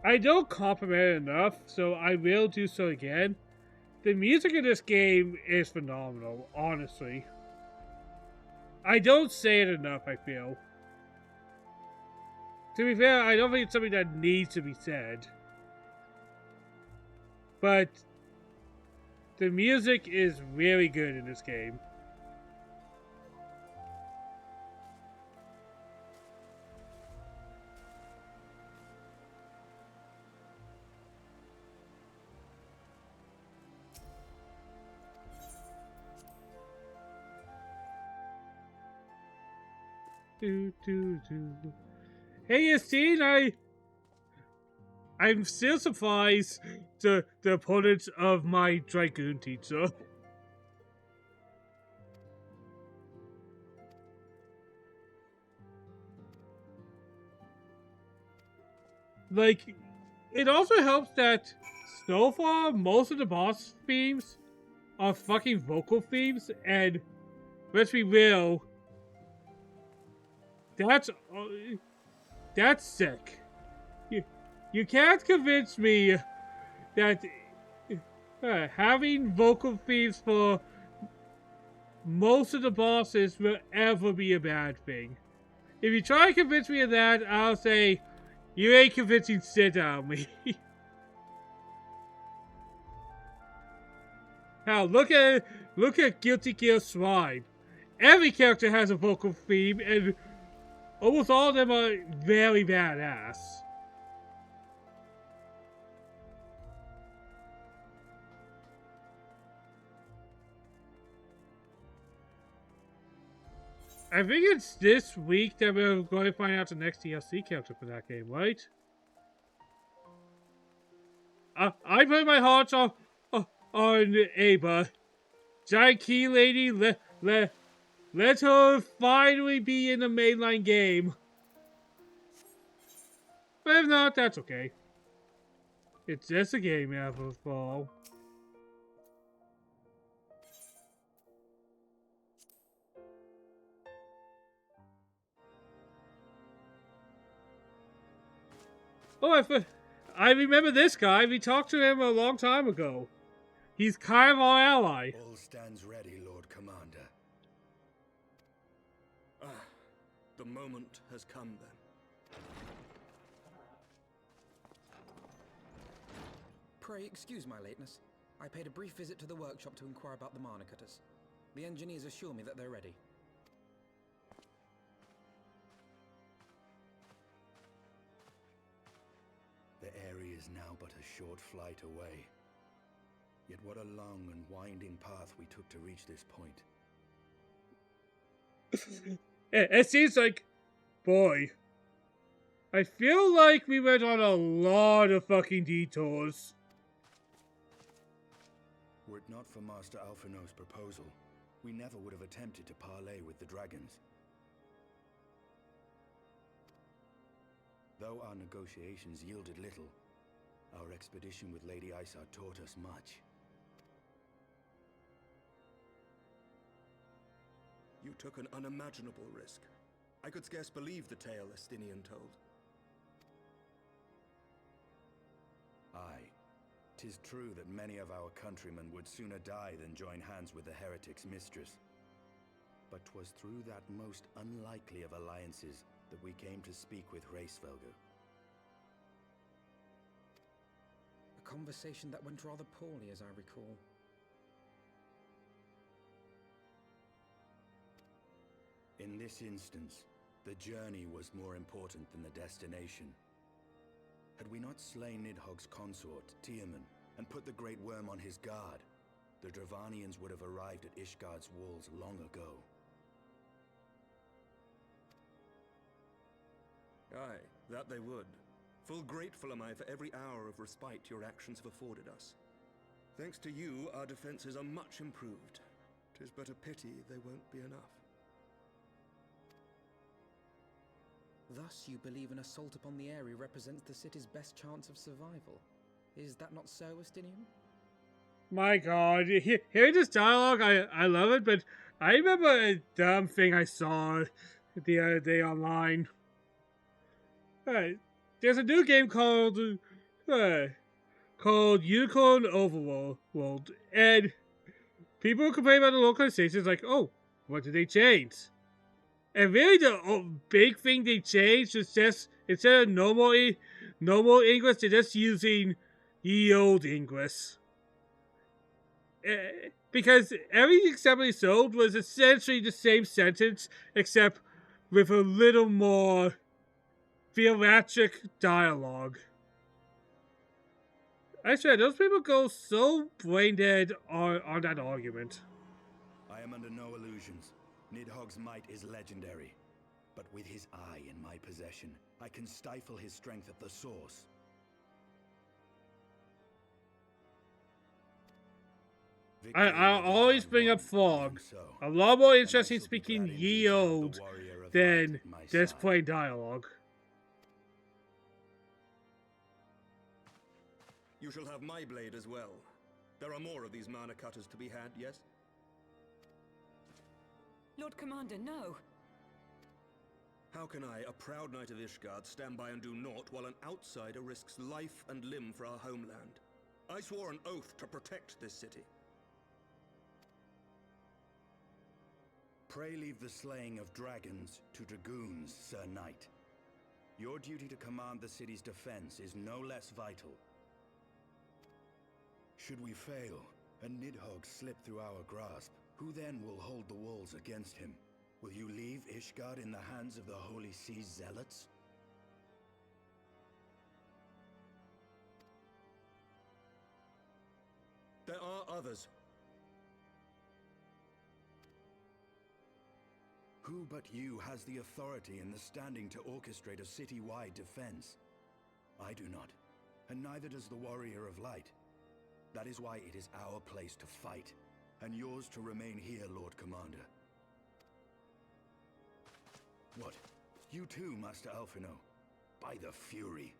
I don't compliment it enough, so I will do so again. The music in this game is phenomenal, honestly. I don't say it enough, I feel. To be fair, I don't think it's something that needs to be said. But the music is really good in this game. Hey, Yassine, I'm still surprised the opponents of my Dragoon teacher. Like, it also helps that so far most of the boss themes are fucking vocal themes, and let's be real, that's sick. You can't convince me that having vocal themes for most of the bosses will ever be a bad thing. If you try to convince me of that, I'll say, you ain't convincing shit out of me. Now, look at Guilty Gear Strive. Every character has a vocal theme, and almost all of them are very badass. I think it's this week that we're going to find out the next DLC character for that game, right? I put my heart on Ava. Giant key lady, let her finally be in the mainline game. But if not, that's okay. It's just a game after all. Oh, I remember this guy. We talked to him a long time ago. He's kind of our ally. All stands ready, Lord Commander. Ah, the moment has come then. Pray excuse my lateness. I paid a brief visit to the workshop to inquire about the mana cutters. The engineers assure me that they're ready. The area is now but a short flight away. Yet what a long and winding path we took to reach this point. It seems like, boy, I feel like we went on a lot of fucking detours. Were it not for Master Alphinaud's proposal, we never would have attempted to parley with the dragons. Though our negotiations yielded little, our expedition with Lady Isar taught us much. You took an unimaginable risk. I could scarce believe the tale Estinian told. Aye. 'Tis true that many of our countrymen would sooner die than join hands with the heretic's mistress. But 'twas through that most unlikely of alliances that we came to speak with Hraesvelgr. A conversation that went rather poorly, as I recall. In this instance, the journey was more important than the destination. Had we not slain Nidhogg's consort, Tiaman, and put the Great Worm on his guard, the Dravanians would have arrived at Ishgard's walls long ago. Aye, that they would. Full grateful am I for every hour of respite your actions have afforded us. Thanks to you, our defenses are much improved. 'Tis but a pity they won't be enough. Thus, you believe an assault upon the area represents the city's best chance of survival. Is that not so, Estinian? My god, hearing this dialogue, I love it, but I remember a dumb thing I saw the other day online. There's a new game called Unicorn Overworld, and people complain about the localizations like, oh, what did they change? And really the big thing they changed is just, instead of normal English, they're just using ye old English. Because every assembly sold was essentially the same sentence, except with a little more theatric dialogue. I swear, those people go so brain dead on that argument. I am under no illusions. Nidhogg's might is legendary. But with his eye in my possession, I can stifle his strength at the source. I'll always bring up Fog. A lot more interesting speaking ye old than just plain dialogue. You shall have my blade as well. There are more of these mana cutters to be had, yes? Lord Commander, no. How can I, a proud knight of Ishgard, stand by and do naught while an outsider risks life and limb for our homeland? I swore an oath to protect this city. Pray leave the slaying of dragons to dragoons, Sir Knight. Your duty to command the city's defense is no less vital. Should we fail, and Nidhogg slip through our grasp, who then will hold the walls against him? Will you leave Ishgard in the hands of the Holy Sea's zealots? There are others. Who but you has the authority and the standing to orchestrate a city-wide defense? I do not, and neither does the Warrior of Light. That is why it is our place to fight, and yours to remain here, Lord Commander. What? You too, Master Alphinaud? By the Fury!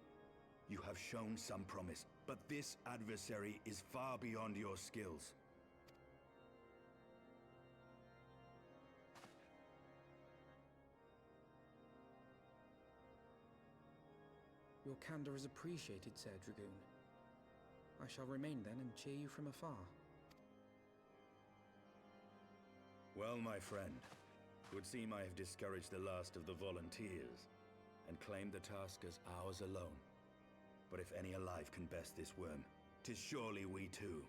You have shown some promise, but this adversary is far beyond your skills. Your candor is appreciated, Sir Dragoon. I shall remain then and cheer you from afar. Well, my friend, it would seem I have discouraged the last of the volunteers, and claimed the task as ours alone. But if any alive can best this worm, 'tis surely we too.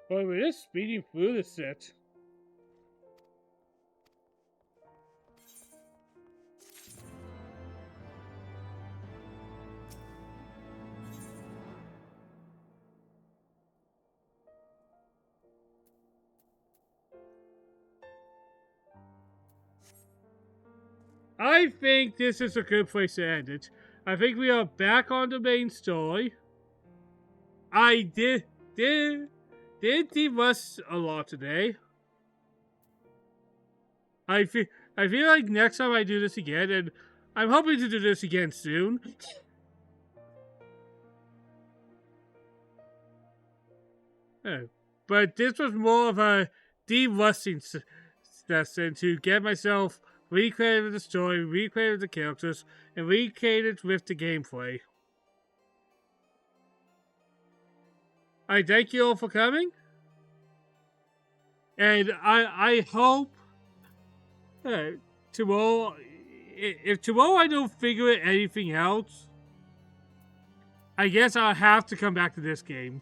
Boy, we're just speeding through this set. I think this is a good place to end it. I think we are back on the main story. I did de-rust a lot today. I feel like next time I do this again, and I'm hoping to do this again soon. But this was more of a de-rusting session to get myself recreated with the story, recreated with the characters, and recreated with the gameplay. I thank you all for coming, and I hope tomorrow, if tomorrow I don't figure anything out, I guess I'll have to come back to this game.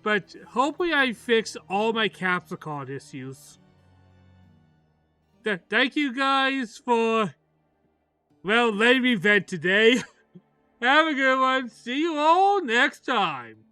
But hopefully I fix all my capture card issues. Thank you guys for, well, letting me vent today. Have a good one. See you all next time.